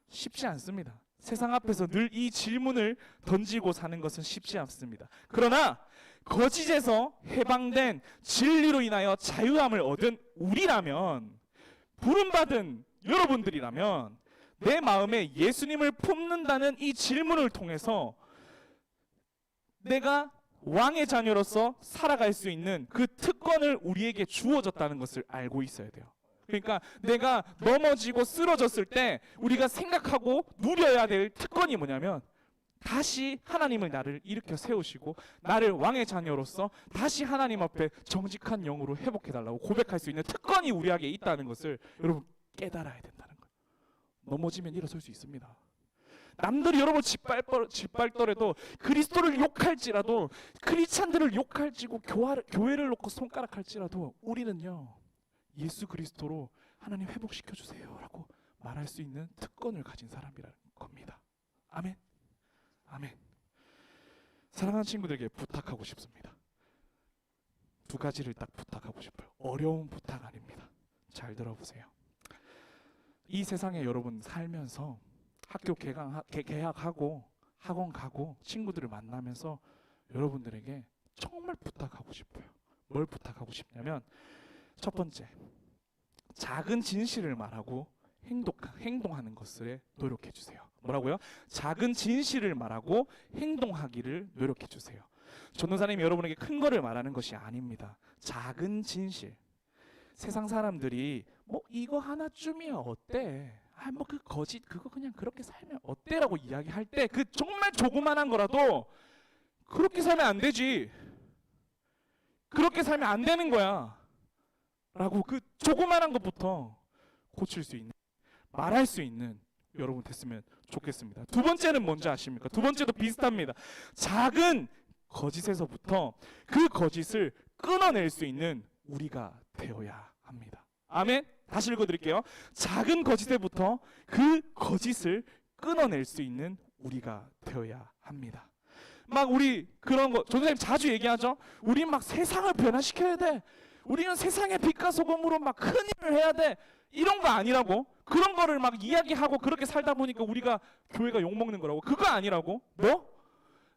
쉽지 않습니다. 세상 앞에서 늘 이 질문을 던지고 사는 것은 쉽지 않습니다. 그러나 거짓에서 해방된 진리로 인하여 자유함을 얻은 우리라면, 부름받은 여러분들이라면, 내 마음에 예수님을 품는다는 이 질문을 통해서 내가 왕의 자녀로서 살아갈 수 있는 그 특권을 우리에게 주어졌다는 것을 알고 있어야 돼요. 그러니까 내가 넘어지고 쓰러졌을 때 우리가 생각하고 누려야 될 특권이 뭐냐면, 다시 하나님을 나를 일으켜 세우시고 나를 왕의 자녀로서 다시 하나님 앞에 정직한 영으로 회복해달라고 고백할 수 있는 특권이 우리에게 있다는 것을 여러분 깨달아야 된다는 거예요. 넘어지면 일어설 수 있습니다. 남들이 여러분 짓밟더라도, 그리스도를 욕할지라도, 크리스찬들을 욕할지고, 교회를 놓고 손가락할지라도 우리는요 예수 그리스도로 하나님 회복시켜 주세요 라고 말할 수 있는 특권을 가진 사람이라는 겁니다. 아멘. 아멘. 사랑하는 친구들에게 부탁하고 싶습니다. 두 가지를 딱 부탁하고 싶어요. 어려운 부탁 아닙니다. 잘 들어보세요. 이 세상에 여러분 살면서 학교 개학하고 학원 가고 친구들을 만나면서 여러분들에게 정말 부탁하고 싶어요. 뭘 부탁하고 싶냐면, 첫 번째, 작은 진실을 말하고 행동하는 것을 노력해 주세요. 뭐라고요? 작은 진실을 말하고 행동하기를 노력해 주세요. 전도사님이 여러분에게 큰 거를 말하는 것이 아닙니다. 작은 진실. 세상 사람들이 뭐 이거 하나쯤이야 어때? 뭐 그 거짓 그거 그냥 그렇게 살면 어때라고 이야기할 때, 그 정말 조그만한 거라도 그렇게 살면 안 되지, 그렇게 살면 안 되는 거야 라고 그 조그만한 것부터 고칠 수 있는, 말할 수 있는 여러분 됐으면 좋겠습니다. 두 번째는 뭔지 아십니까? 두 번째도 비슷합니다. 작은 거짓에서부터 그 거짓을 끊어낼 수 있는 우리가 되어야 합니다. 아멘. 다시 읽어드릴게요. 작은 거짓에부터 그 거짓을 끊어낼 수 있는 우리가 되어야 합니다. 막 우리 그런 거 전도사님 자주 얘기하죠. 우리 막 세상을 변화시켜야 돼, 우리는 세상의 빛과 소금으로 막 큰 일을 해야 돼, 이런 거 아니라고. 그런 거를 막 이야기하고 그렇게 살다 보니까 우리가 교회가 욕먹는 거라고. 그거 아니라고. 뭐?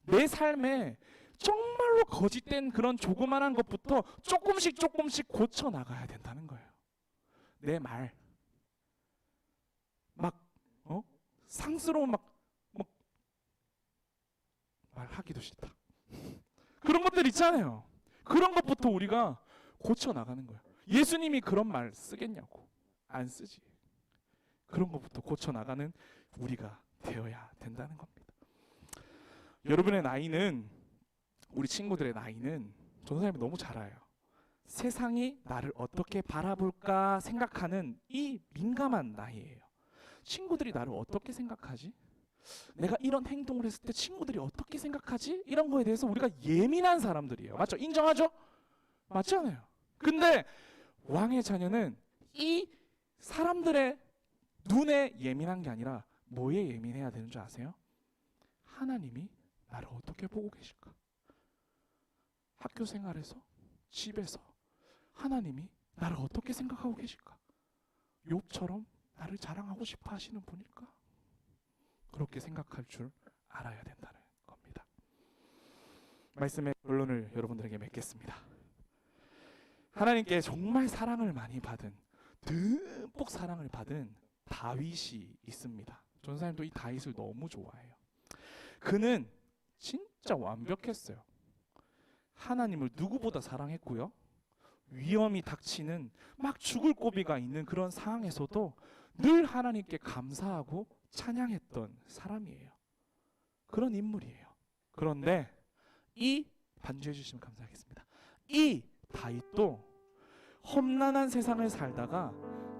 내 삶에 정말로 거짓된 그런 조그만한 것부터 조금씩 고쳐 나가야 된다는 거예요. 내 말 막 상스러운 막 말하기도 싫다 그런 것들 있잖아요. 그런 것부터 우리가 고쳐 나가는 거예요. 예수님이 그런 말 쓰겠냐고. 안 쓰지. 그런 것부터 고쳐 나가는 우리가 되어야 된다는 겁니다. 여러분의 나이는, 우리 친구들의 나이는 전도사님이 너무 잘 알아요. 세상이 나를 어떻게 바라볼까 생각하는 이 민감한 나이예요. 친구들이 나를 어떻게 생각하지? 내가 이런 행동을 했을 때 친구들이 어떻게 생각하지? 이런 거에 대해서 우리가 예민한 사람들이에요. 맞죠? 인정하죠? 맞지 않아요? 근데 왕의 자녀는 이 사람들의 눈에 예민한 게 아니라 뭐에 예민해야 되는 줄 아세요? 하나님이 나를 어떻게 보고 계실까? 학교 생활에서, 집에서 하나님이 나를 어떻게 생각하고 계실까? 욥처럼 나를 자랑하고 싶어 하시는 분일까? 그렇게 생각할 줄 알아야 된다는 겁니다. 말씀의 결론을 여러분들에게 맺겠습니다. 하나님께 정말 사랑을 많이 받은, 듬뿍 사랑을 받은 다윗이 있습니다. 전사님도 이 다윗을 너무 좋아해요. 그는 진짜 완벽했어요. 하나님을 누구보다 사랑했고요. 위험이 닥치는 막 죽을 고비가 있는 그런 상황에서도 늘 하나님께 감사하고 찬양했던 사람이에요. 그런 인물이에요. 그런데 이 반주해 주시면 감사하겠습니다. 이 다윗도 험난한 세상을 살다가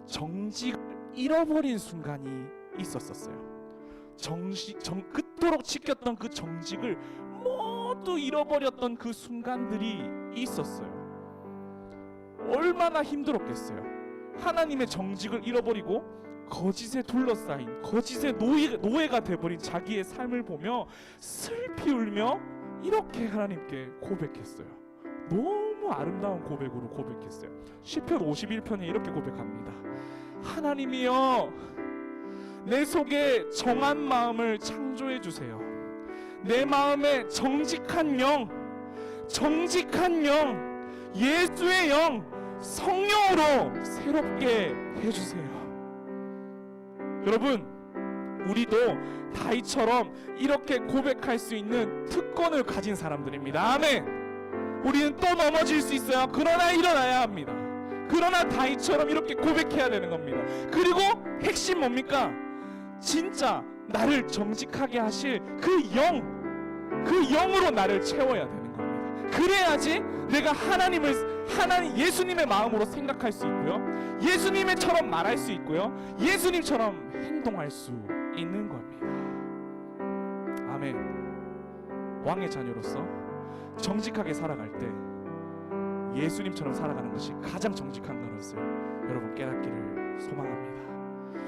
정직을 잃어버린 순간이 있었어요. 그토록 지켰던 그 정직을 모두 잃어버렸던 그 순간들이 있었어요. 얼마나 힘들었겠어요. 하나님의 정직을 잃어버리고 거짓에 둘러싸인, 거짓의 노예가 돼버린 자기의 삶을 보며 슬피 울며 이렇게 하나님께 고백했어요. 너무 아름다운 고백으로 고백했어요. 시편 51편에 이렇게 고백합니다. 하나님이여, 내 속에 정한 마음을 창조해 주세요. 내 마음에 정직한 영, 예수의 영, 성령으로 새롭게 해주세요. 여러분, 우리도 다윗처럼 이렇게 고백할 수 있는 특권을 가진 사람들입니다. 아멘. 우리는 또 넘어질 수 있어요. 그러나 일어나야 합니다. 그러나 다윗처럼 이렇게 고백해야 되는 겁니다. 그리고 핵심 뭡니까? 진짜 나를 정직하게 하실 그 영으로 나를 채워야 되는 겁니다. 그래야지 내가 예수님의 마음으로 생각할 수 있고요, 예수님처럼 말할 수 있고요, 예수님처럼 행동할 수 있는 겁니다. 아멘. 왕의 자녀로서 정직하게 살아갈 때 예수님처럼 살아가는 것이 가장 정직한 것을 여러분 깨닫기를 소망합니다.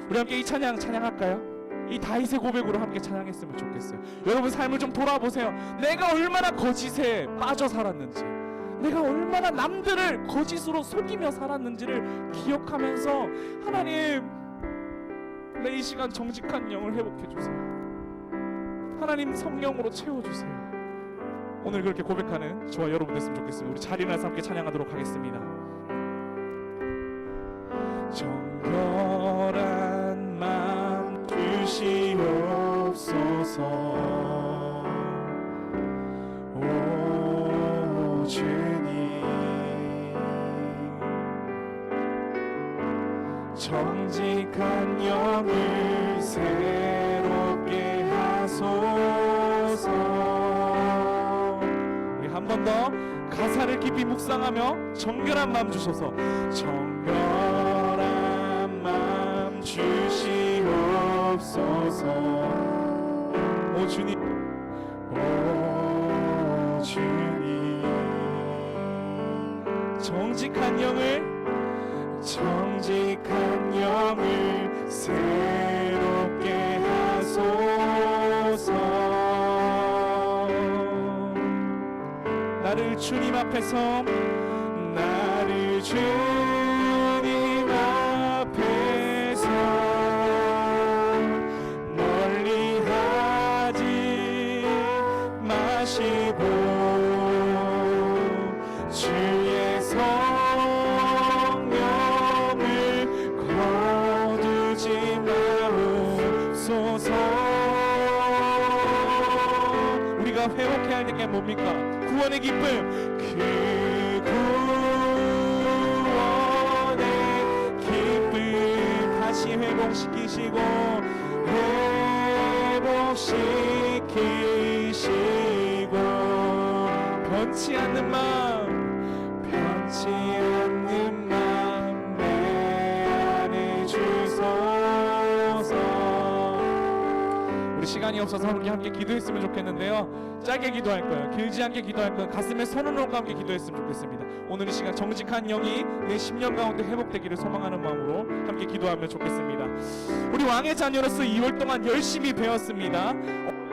우리 함께 이 찬양할까요? 이 다윗의 고백으로 함께 찬양했으면 좋겠어요. 여러분 삶을 좀 돌아보세요. 내가 얼마나 거짓에 빠져 살았는지, 내가 얼마나 남들을 거짓으로 속이며 살았는지를 기억하면서 하나님, 내 이 시간 정직한 영을 회복해 주세요. 하나님 성령으로 채워주세요. 오늘 그렇게 고백하는 저와 여러분 됐으면 좋겠습니다. 우리 자리에 나서 함께 찬양하도록 하겠습니다. 정결한 마음 주시옵소서. 오 주님, 정직한 영을 새롭게 하소서. 우리 한 번 더 가사를 깊이 묵상하며 정결한 마음 주셔서, 정결한 마음 주시옵소서. 오 주님, 오 주님, 정직한 영을 새롭게 하소서. 나를 주님 앞에서 멀리하지 마시고 주의 성령을 거두지 마옵소서. 우리가 회복해야 할 게 뭡니까? 구원의 기쁨. 그 구원의 기쁨 다시 회복시키시고 변치 않는 마음 내 안에 주소서. 우리 시간이 없어서 우리 함께 기도했으면 좋겠는데요, 짧게 기도할 거예요. 길지 않게 기도할 거예요. 가슴에 손을 놓고 함께 기도했으면 좋겠습니다. 오늘 이 시간 정직한 영이 내 심령 가운데 회복되기를 소망하는 마음으로 함께 기도하면 좋겠습니다. 우리 왕의 자녀로서 2월 동안 열심히 배웠습니다.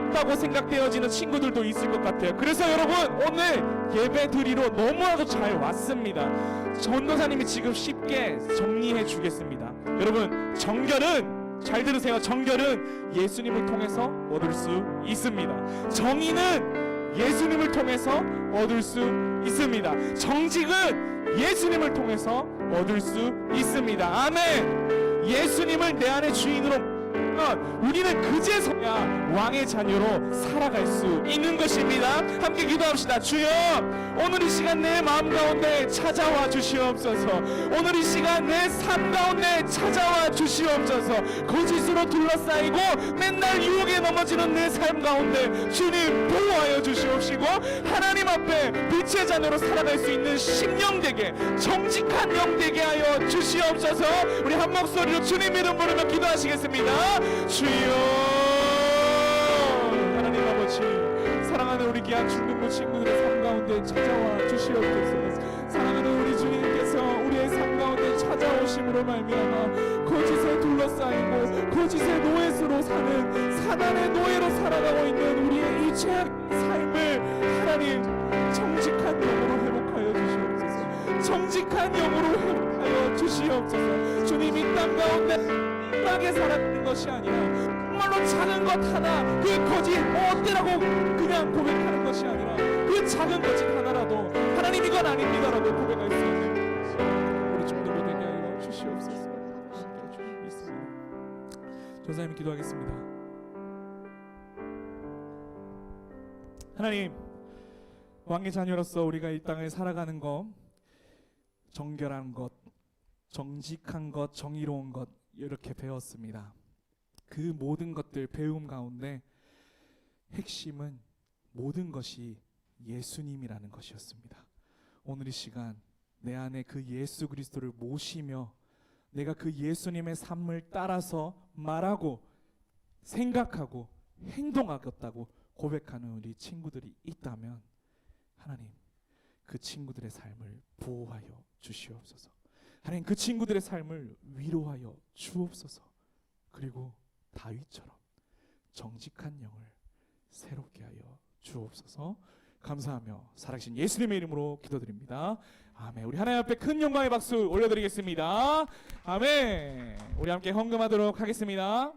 없다고 생각되어지는 친구들도 있을 것 같아요. 그래서 여러분, 오늘 예배 드리러 너무나도 잘 왔습니다. 전도사님이 지금 쉽게 정리해 주겠습니다. 여러분, 정결은, 잘 들으세요, 정결은 예수님을 통해서 얻을 수 있습니다. 정의는 예수님을 통해서 얻을 수 있습니다. 정직은 예수님을 통해서 얻을 수 있습니다. 아멘. 예수님을 내 안의 주인으로 우리는 그제서야 왕의 자녀로 살아갈 수 있는 것입니다. 함께 기도합시다. 주여, 오늘 이 시간 내 마음 가운데 찾아와 주시옵소서. 오늘 이 시간 내 삶 가운데 찾아와 주시옵소서. 거짓으로 둘러싸이고 맨날 유혹에 넘어지는 내 삶 가운데 주님 보호하여 주시옵시고, 하나님 앞에 빛의 자녀로 살아갈 수 있는 심령되게, 정직한 영 되게 하여 주시옵소서. 우리 한 목소리로 주님 이름 부르며 기도하시겠습니다. 주여, 하나님 아버지, 사랑하는 우리 귀한 중등부 친구들의 삶 가운데 찾아와 주시옵소서. 사랑하는 우리 주님께서 우리의 삶 가운데 찾아오심으로 말미암아 거짓에 둘러싸이고 거짓의 노예수로 사는 사단의 노예로 살아가고 있는 우리의 이 죄악의 삶을 하나님 정직한 영으로 회복하여 주시옵소서. 정직한 영으로 회복하여 주시옵소서. 주님, 이 땅 가운데 하게 살아가는 것이 아니라 정말로 작은 것 하나, 그 거짓 어때라고 그냥 고백하는 것이 아니라 그 작은 거짓 하나라도 하나님 이건 아닙니다라고 고백할 수 있는 우리 중도부 되게 하여 주시옵소서. 주님 믿습니다. 전사님 기도하겠습니다. 하나님, 왕의 자녀로서 우리가 이 땅을 살아가는 것, 정결한 것, 정직한 것, 정의로운 것 이렇게 배웠습니다. 그 모든 것들 배움 가운데 핵심은 모든 것이 예수님이라는 것이었습니다. 오늘 이 시간 내 안에 그 예수 그리스도를 모시며 내가 그 예수님의 삶을 따라서 말하고 생각하고 행동하겠다고 고백하는 우리 친구들이 있다면 하나님, 그 친구들의 삶을 보호하여 주시옵소서. 하나님, 그 친구들의 삶을 위로하여 주옵소서. 그리고 다윗처럼 정직한 영을 새롭게 하여 주옵소서. 감사하며 살아계신 예수님의 이름으로 기도드립니다. 아멘. 우리 하나님 앞에 큰 영광의 박수 올려드리겠습니다. 아멘. 우리 함께 헌금하도록 하겠습니다.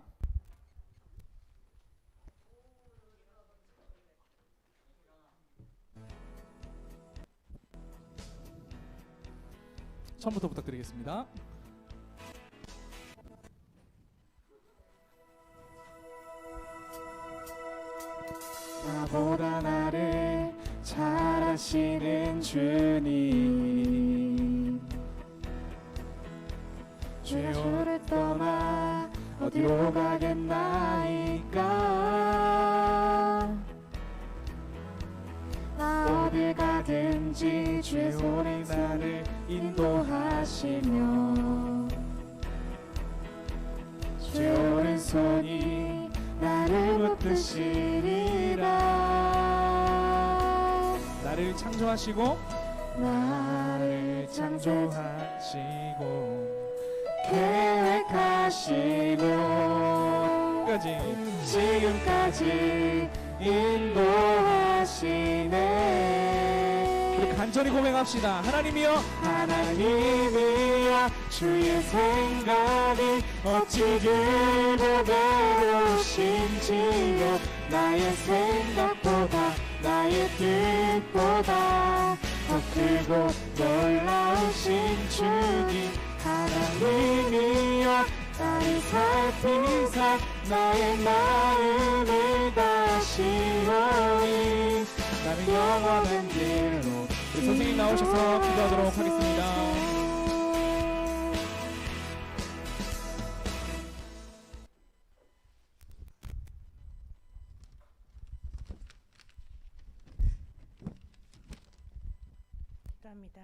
처음부터 부탁드리겠습니다. 나보다 나를 잘 아시는 주님, 주를 떠나 어디로 가겠나이까. 나 어딜 가든지 주의 손이 나를 인도하시며 주의 오른손이 나를 붙드시리라. 나를 창조하시고 나를 창조하시고 계획하시고 지금까지 인도하시네. 우리 간절히 고백합시다. 하나님이여, 하나님이여, 주의 생각이 어찌 그보배로우신지요. 나의 생각보다 나의 뜻보다 더 크고 놀라우신 주님. 하나님이여, 나를 살피사 나의 마음을 다시오니 나는 영원한 길로. 우리 선생님 나오셔서 기도하도록 하겠습니다. 기도합니다.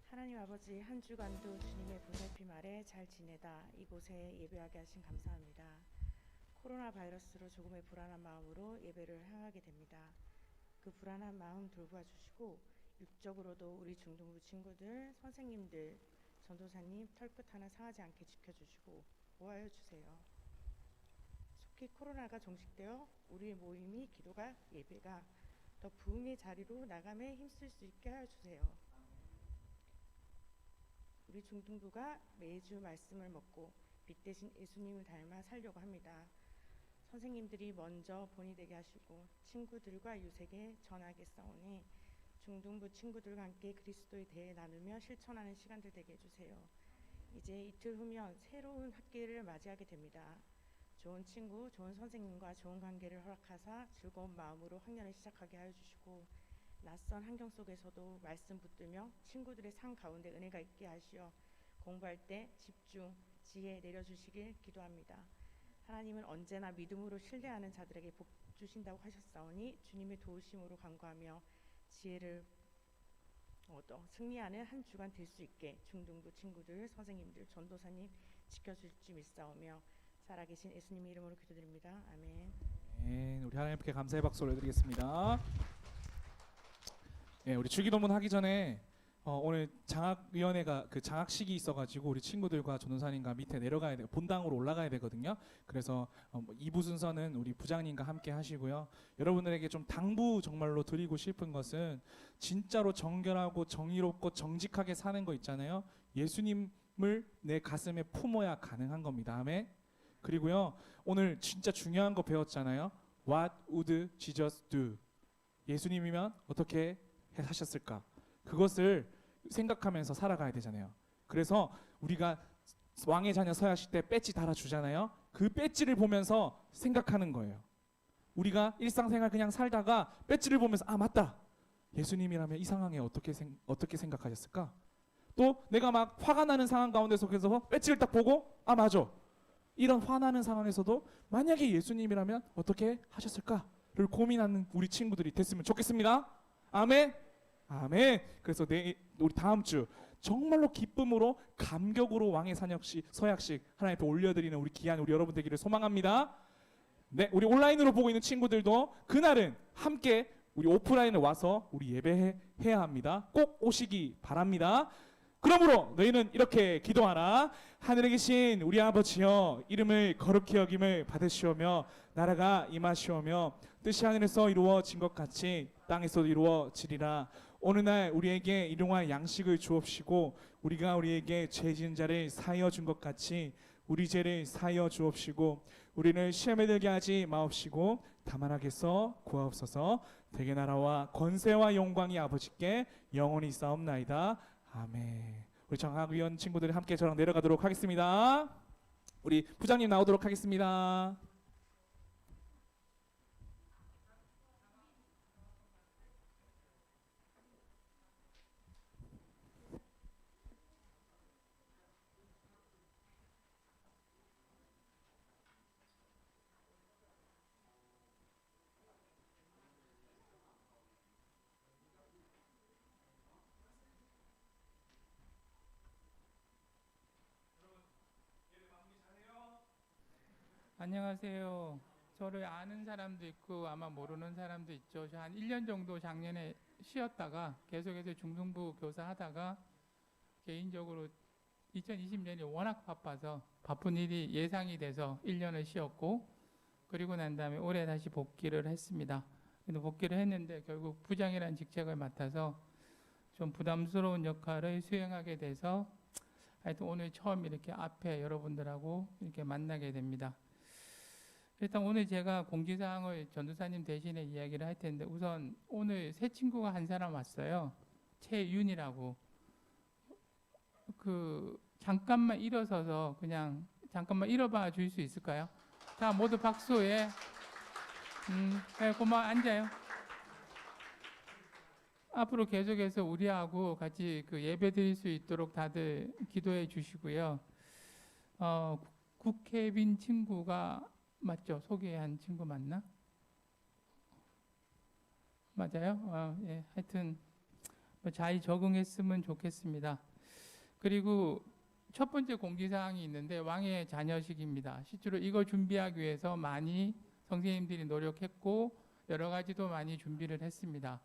하나님 아버지, 한 주간도 주님의 보살핌 아래 잘 지내다 이곳에 예배하게 하신 감사합니다. 코로나 바이러스로 조금의 불안한 마음으로 예배를 향하게 됩니다. 그 불안한 마음 돌봐 주시고 육적으로도 우리 중등부 친구들, 선생님들, 전도사님 털끝 하나 상하지 않게 지켜주시고 보호하여 주세요. 속히 코로나가 종식되어 우리의 모임이, 기도가, 예배가 더 부흥의 자리로 나감에 힘쓸 수 있게 하여 주세요. 우리 중등부가 매주 말씀을 먹고 빛 대신 예수님을 닮아 살려고 합니다. 선생님들이 먼저 본이 되게 하시고 친구들과 유색에 전하겠사오니 중등부 친구들과 함께 그리스도에 대해 나누며 실천하는 시간들 되게 해주세요. 이제 이틀 후면 새로운 학기를 맞이하게 됩니다. 좋은 친구, 좋은 선생님과 좋은 관계를 허락하사 즐거운 마음으로 학년을 시작하게 하여 주시고 낯선 환경 속에서도 말씀 붙들며 친구들의 삶 가운데 은혜가 있게 하시어 공부할 때 집중, 지혜 내려주시길 기도합니다. 하나님은 언제나 믿음으로 신뢰하는 자들에게 복 주신다고 하셨사오니 주님의 도우심으로 간구하며 지혜를 얻어 승리하는 한 주간 될 수 있게 중등부 친구들, 선생님들, 전도사님 지켜줄 줄 믿사오며 살아계신 예수님의 이름으로 기도드립니다. 아멘. 네, 우리 하나님께 감사의 박수 올려드리겠습니다. 네, 우리 주기도문 하기 전에 오늘 장학위원회가 그 장학식이 있어가지고 우리 친구들과 전도사님과 밑에 내려가야 돼, 본당으로 올라가야 되거든요. 그래서 2부 순서는 우리 부장님과 함께 하시고요. 여러분들에게 좀 당부 정말로 드리고 싶은 것은 진짜로 정결하고 정의롭고 정직하게 사는 거 있잖아요. 예수님을 내 가슴에 품어야 가능한 겁니다. 아멘. 그리고요, 오늘 진짜 중요한 거 배웠잖아요. What would Jesus do? 예수님이면 어떻게 하셨을까? 그것을 생각하면서 살아가야 되잖아요. 그래서 우리가 왕의 자녀 서약식 때 배지 달아주잖아요. 그 배지를 보면서 생각하는 거예요. 우리가 일상생활 그냥 살다가 배지를 보면서 아 맞다, 예수님이라면 이 상황에 어떻게 생각하셨을까? 또 내가 막 화가 나는 상황 가운데 속에서 배지를 딱 보고 아 맞아, 이런 화나는 상황에서도 만약에 예수님이라면 어떻게 하셨을까를 고민하는 우리 친구들이 됐으면 좋겠습니다. 아멘. 아멘. 그래서 우리 다음 주 정말로 기쁨으로 감격으로 왕의 서약식 하나님 앞에 올려드리는 우리 귀한 우리 여러분 되기를 소망합니다. 네, 우리 온라인으로 보고 있는 친구들도 그날은 함께 우리 오프라인에 와서 우리 예배해야 합니다. 꼭 오시기 바랍니다. 그러므로 너희는 이렇게 기도하라. 하늘에 계신 우리 아버지여, 이름을 거룩히 여김을 받으시오며 나라가 임하시오며 뜻이 하늘에서 이루어진 것 같이 땅에서도 이루어지리라. 어느 날 우리에게 일용할 양식을 주옵시고 우리가 우리에게 죄 지은 자를 사하여 준 것 같이 우리 죄를 사하여 주옵시고 우리를 시험에 들게 하지 마옵시고 다만 악에서 구하옵소서. 대개 나라와 권세와 영광이 아버지께 영원히 있사옵나이다. 아멘. 우리 장학위원 친구들이 함께 저랑 내려가도록 하겠습니다. 우리 부장님 나오도록 하겠습니다. 안녕하세요. 저를 아는 사람도 있고 아마 모르는 사람도 있죠. 저 한 1년 정도 작년에 쉬었다가 계속해서 중등부 교사 하다가 개인적으로 2020년이 워낙 바빠서 바쁜 일이 예상이 돼서 1년을 쉬었고 그리고 난 다음에 올해 다시 복귀를 했습니다. 근데 복귀를 했는데 결국 부장이라는 직책을 맡아서 좀 부담스러운 역할을 수행하게 돼서 하여튼 오늘 처음 이렇게 앞에 여러분들하고 이렇게 만나게 됩니다. 일단 오늘 제가 공지사항을 전도사님 대신에 이야기를 할 텐데 우선 오늘 새 친구가 한 사람 왔어요. 최윤이라고. 잠깐만 일어서서 그냥 잠깐만 일어봐 줄 수 있을까요? 자, 모두 박수에. 네, 고마워. 앉아요. 앞으로 계속해서 우리하고 같이 예배 드릴 수 있도록 다들 기도해 주시고요. 국혜빈 친구가 맞죠? 소개한 친구 맞나? 맞아요? 예, 하여튼 잘 적응했으면 좋겠습니다. 그리고 첫 번째 공지사항이 있는데 왕의 자녀식입니다. 실제로 이거 준비하기 위해서 많이 선생님들이 노력했고 여러 가지도 많이 준비를 했습니다.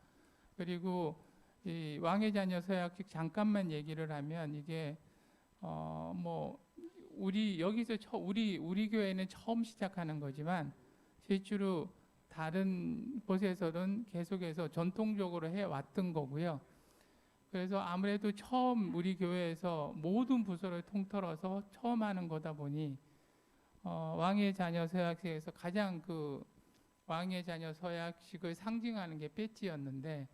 그리고 이 왕의 자녀 서약식 잠깐만 얘기를 하면 이게 우리 여기서 우리 교회는 처음 시작하는 거지만 실제로 다른 곳에서는 계속해서 전통적으로 해왔던 거고요. 그래서 아무래도 처음 우리 교회에서 모든 부서를 통틀어서 처음 하는 거다 보니 왕의 자녀 서약식에서 가장 그 왕의 자녀 서약식을 상징하는 게 배지였는데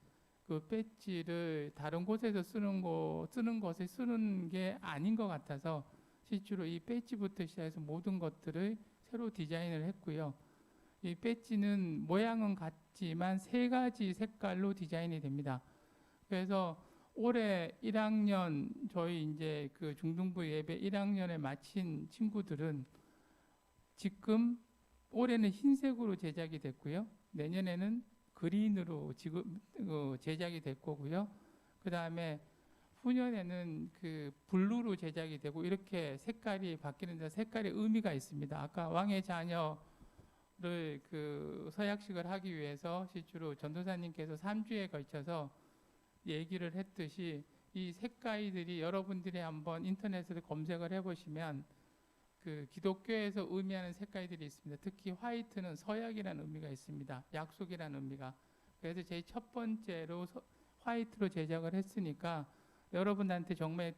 그 배지를 다른 곳에서 쓰는 것에 쓰는 게 아닌 것 같아서 실제로 이 배지부터 시작해서 모든 것들을 새로 디자인을 했고요. 이 배지는 모양은 같지만 3가지 색깔로 디자인이 됩니다. 그래서 올해 1학년 저희 이제 그 중등부 예배 1학년에 마친 친구들은 지금 올해는 흰색으로 제작이 됐고요. 내년에는 그린으로 지금 제작이 될 거고요. 그 다음에 후년에는 그 블루로 제작이 되고 이렇게 색깔이 바뀌는데 색깔의 의미가 있습니다. 아까 왕의 자녀를 그 서약식을 하기 위해서 실제로 전도사님께서 3주에 걸쳐서 얘기를 했듯이 이 색깔들이 여러분들이 한번 인터넷에서 검색을 해보시면 그 기독교에서 의미하는 색깔들이 있습니다. 특히 화이트는 서약이라는 의미가 있습니다. 약속이라는 의미가. 그래서 제일 첫 번째로 화이트로 제작을 했으니까 여러분한테 정말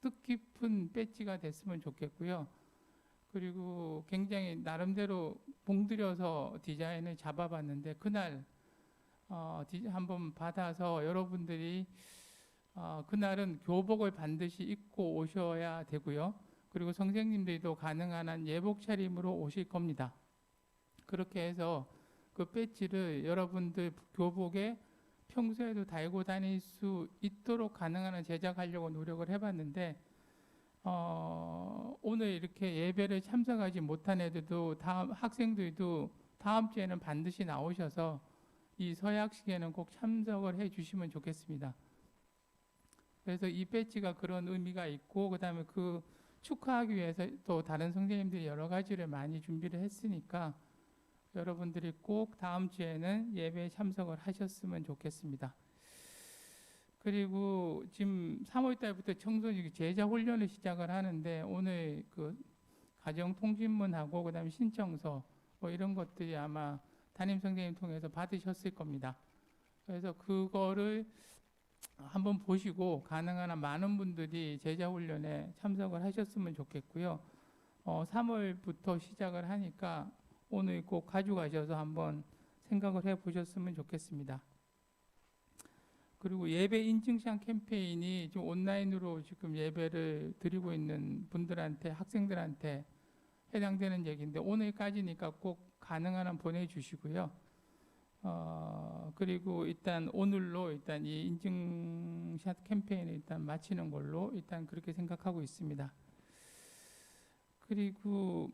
뜻깊은 배지가 됐으면 좋겠고요. 그리고 굉장히 나름대로 봉들여서 디자인을 잡아봤는데 그날 한번 받아서 여러분들이 그날은 교복을 반드시 입고 오셔야 되고요. 그리고 선생님들도 가능한 한 예복 차림으로 오실 겁니다. 그렇게 해서 그 배지를 여러분들 교복에 평소에도 달고 다닐 수 있도록 가능한 한 제작하려고 노력을 해봤는데 오늘 이렇게 예배를 참석하지 못한 애들도 학생들도 다음 주에는 반드시 나오셔서 이 서약식에는 꼭 참석을 해 주시면 좋겠습니다. 그래서 이 배지가 그런 의미가 있고 그 다음에 그 축하하기 위해서 또 다른 선생님들이 여러 가지를 많이 준비를 했으니까 여러분들이 꼭 다음 주에는 예배에 참석을 하셨으면 좋겠습니다. 그리고 지금 3월 달부터 청소년 제자 훈련을 시작을 하는데 오늘 그 가정 통신문하고 그다음에 신청서 뭐 이런 것들이 아마 담임 선생님 통해서 받으셨을 겁니다. 그래서 그거를 한번 보시고 가능한 한 많은 분들이 제자 훈련에 참석을 하셨으면 좋겠고요. 3월부터 시작을 하니까 오늘 꼭 가져가셔서 한번 생각을 해보셨으면 좋겠습니다. 그리고 예배 인증샷 캠페인이 지금 온라인으로 지금 예배를 드리고 있는 분들한테 학생들한테 해당되는 얘기인데 오늘까지니까 꼭 가능한 한 보내주시고요. 그리고 일단 오늘로 일단 이 인증샷 캠페인을 일단 마치는 걸로 일단 그렇게 생각하고 있습니다. 그리고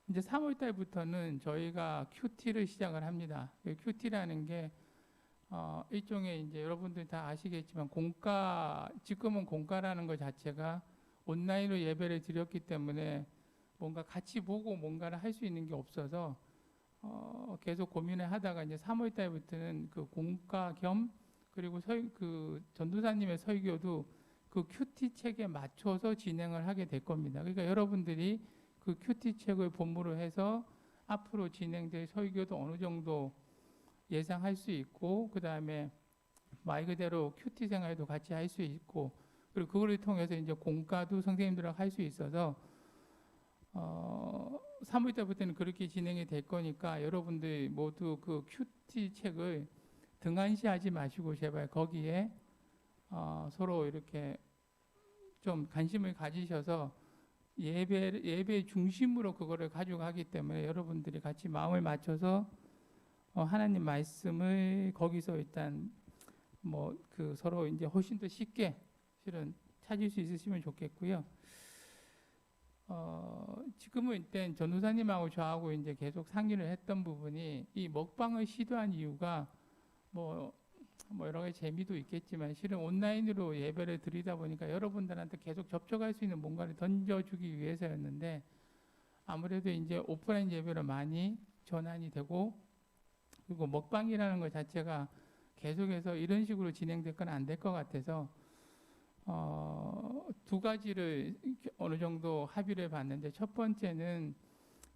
이제 3월 달부터는 저희가 큐티를 시작을 합니다. 큐티라는 게 일종의 이제 여러분들 다 아시겠지만 지금은 공과라는 것 자체가 온라인으로 예배를 드렸기 때문에 뭔가 같이 보고 뭔가를 할 수 있는 게 없어서 계속 고민을 하다가 이제 3월 달부터는 그 공과 겸 그리고 그 전도사님의 설교도 그 큐티 책에 맞춰서 진행을 하게 될 겁니다. 그러니까 여러분들이 그 큐티 책을 본무로 해서 앞으로 진행될 설교도 어느 정도 예상할 수 있고 그 다음에 말 그대로 큐티 생활도 같이 할 수 있고 그리고 그걸 통해서 이제 공과도 선생님들하고 할 수 있어서 3월 때부터는 그렇게 진행이 될 거니까 여러분들 모두 그 큐티 책을 등한시하지 마시고 제발 거기에 서로 이렇게 좀 관심을 가지셔서 예배 중심으로 그거를 가져가기 때문에 여러분들이 같이 마음을 맞춰서 하나님 말씀을 거기서 일단 뭐 그 서로 이제 훨씬 더 쉽게 실은 찾을 수 있으시면 좋겠고요. 지금은 일단 전도사님하고 저하고 이제 계속 상의를 했던 부분이 이 먹방을 시도한 이유가 뭐 여러 가지 재미도 있겠지만 실은 온라인으로 예배를 드리다 보니까 여러분들한테 계속 접촉할 수 있는 뭔가를 던져주기 위해서였는데 아무래도 이제 오프라인 예배로 많이 전환이 되고 그리고 먹방이라는 것 자체가 계속해서 이런 식으로 진행될 건 안 될 것 같아서 두 가지를 어느 정도 합의를 봤는데 첫 번째는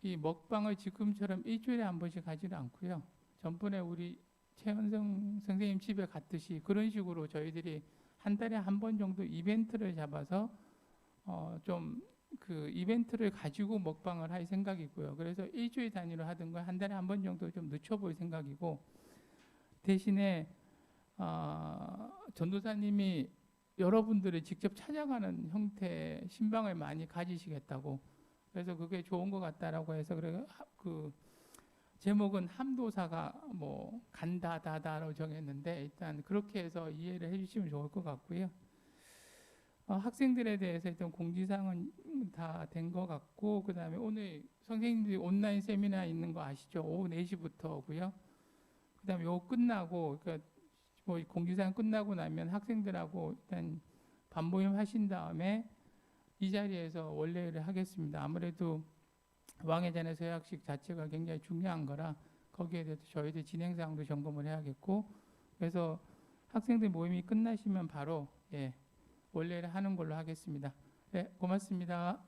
이 먹방을 지금처럼 일주일에 한 번씩 하지는 않고요. 전번에 우리 최현성 선생님 집에 갔듯이 그런 식으로 저희들이 한 달에 한 번 정도 이벤트를 잡아서 좀 그 이벤트를 가지고 먹방을 할 생각이고요. 그래서 일주일 단위로 하던 걸 한 달에 한 번 정도 좀 늦춰볼 생각이고, 대신에 전도사님이 여러분들을 직접 찾아가는 형태의 신방을 많이 가지시겠다고, 그래서 그게 좋은 것 같다라고 해서 그 제목은 함도사가 뭐 간다다다로 정했는데, 일단 그렇게 해서 이해를 해주시면 좋을 것 같고요. 학생들에 대해서 일단 공지사항은 다 된 것 같고, 그 다음에 오늘 선생님들이 온라인 세미나 있는 거 아시죠? 오후 4시부터고요. 그 다음에 요거 끝나고, 그러니까 뭐 공지사항 끝나고 나면 학생들하고 일단 반모임 하신 다음에 이 자리에서 원래를 하겠습니다. 아무래도 왕의 잔의 서약식 자체가 굉장히 중요한 거라 거기에 대해서 저희들 진행사항도 점검을 해야겠고, 그래서 학생들 모임이 끝나시면 바로 원래를 하는 걸로 하겠습니다. 네, 고맙습니다.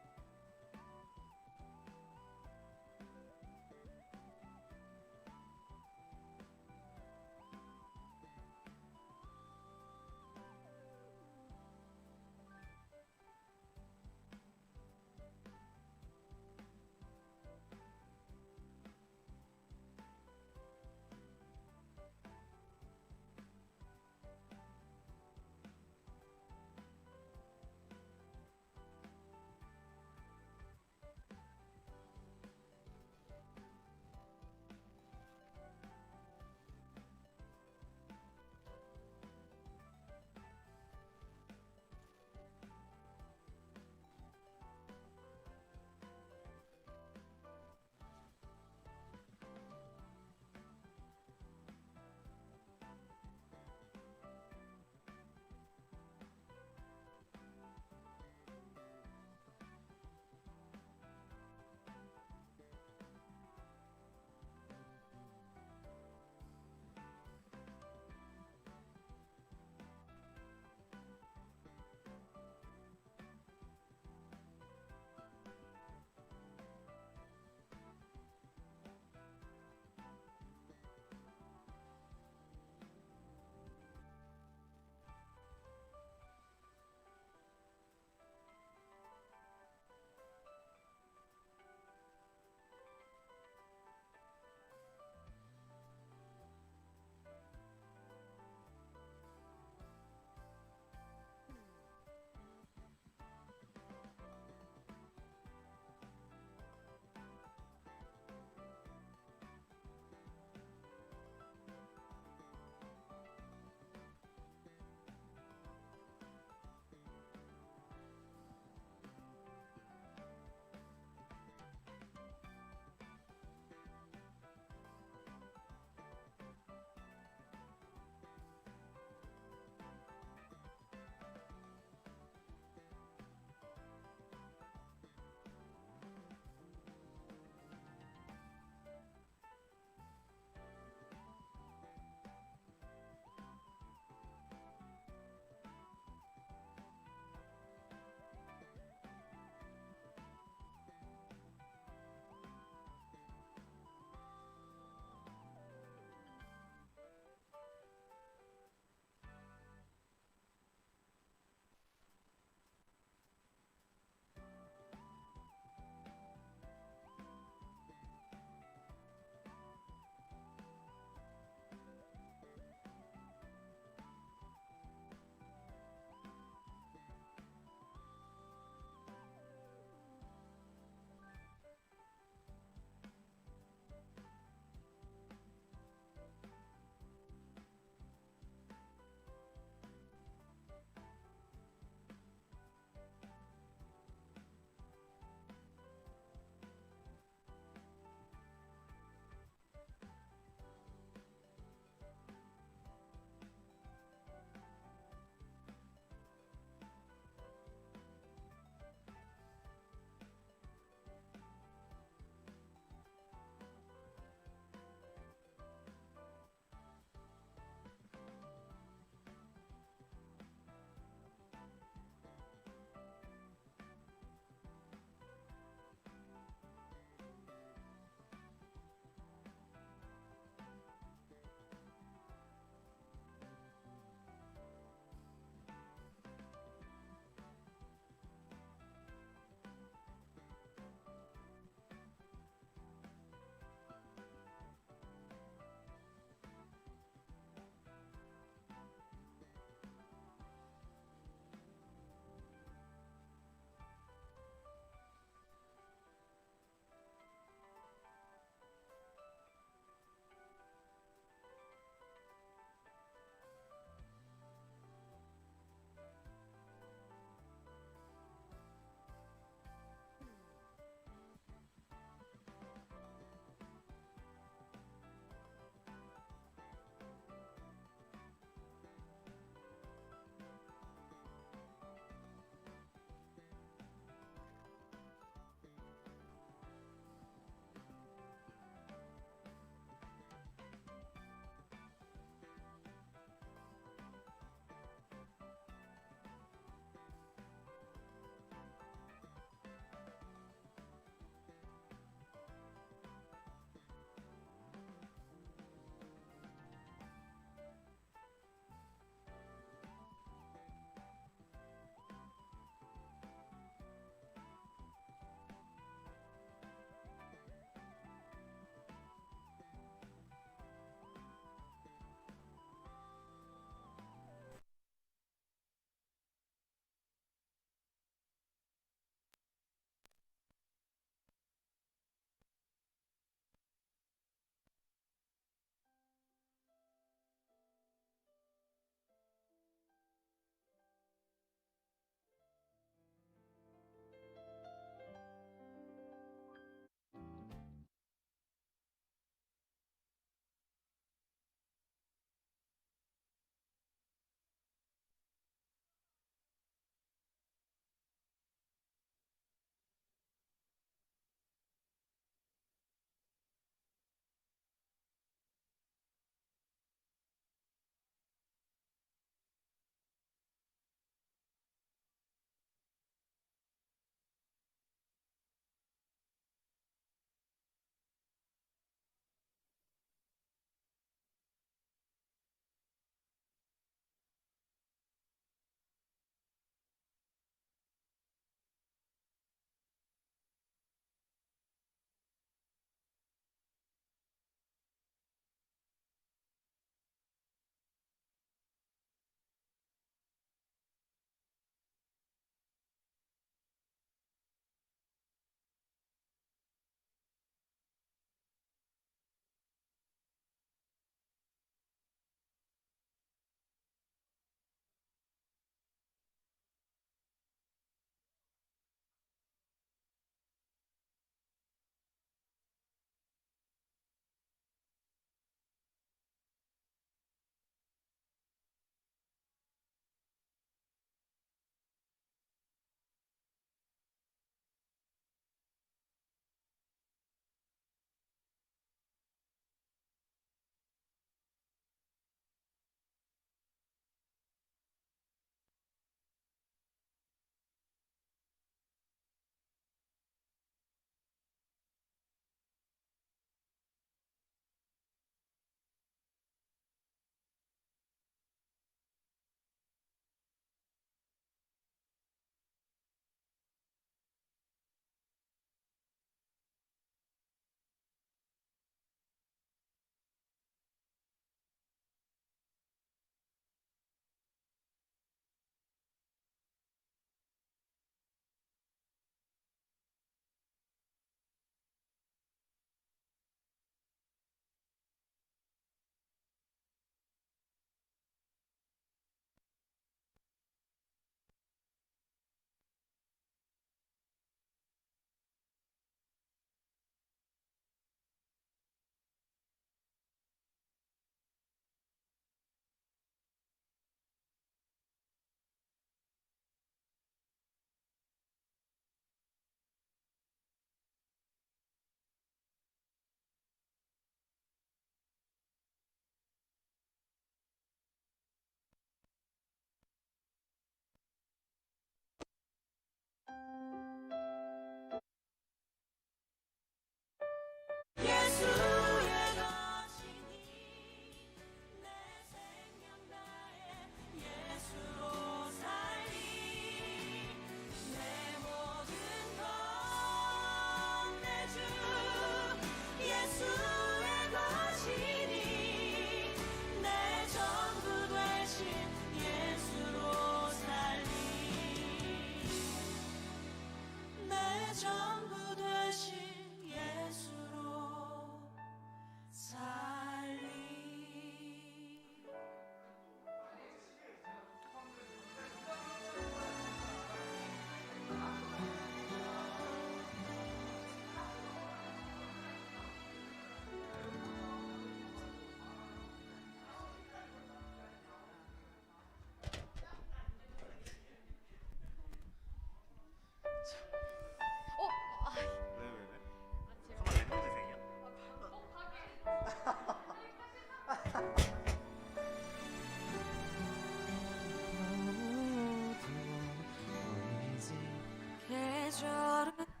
계절은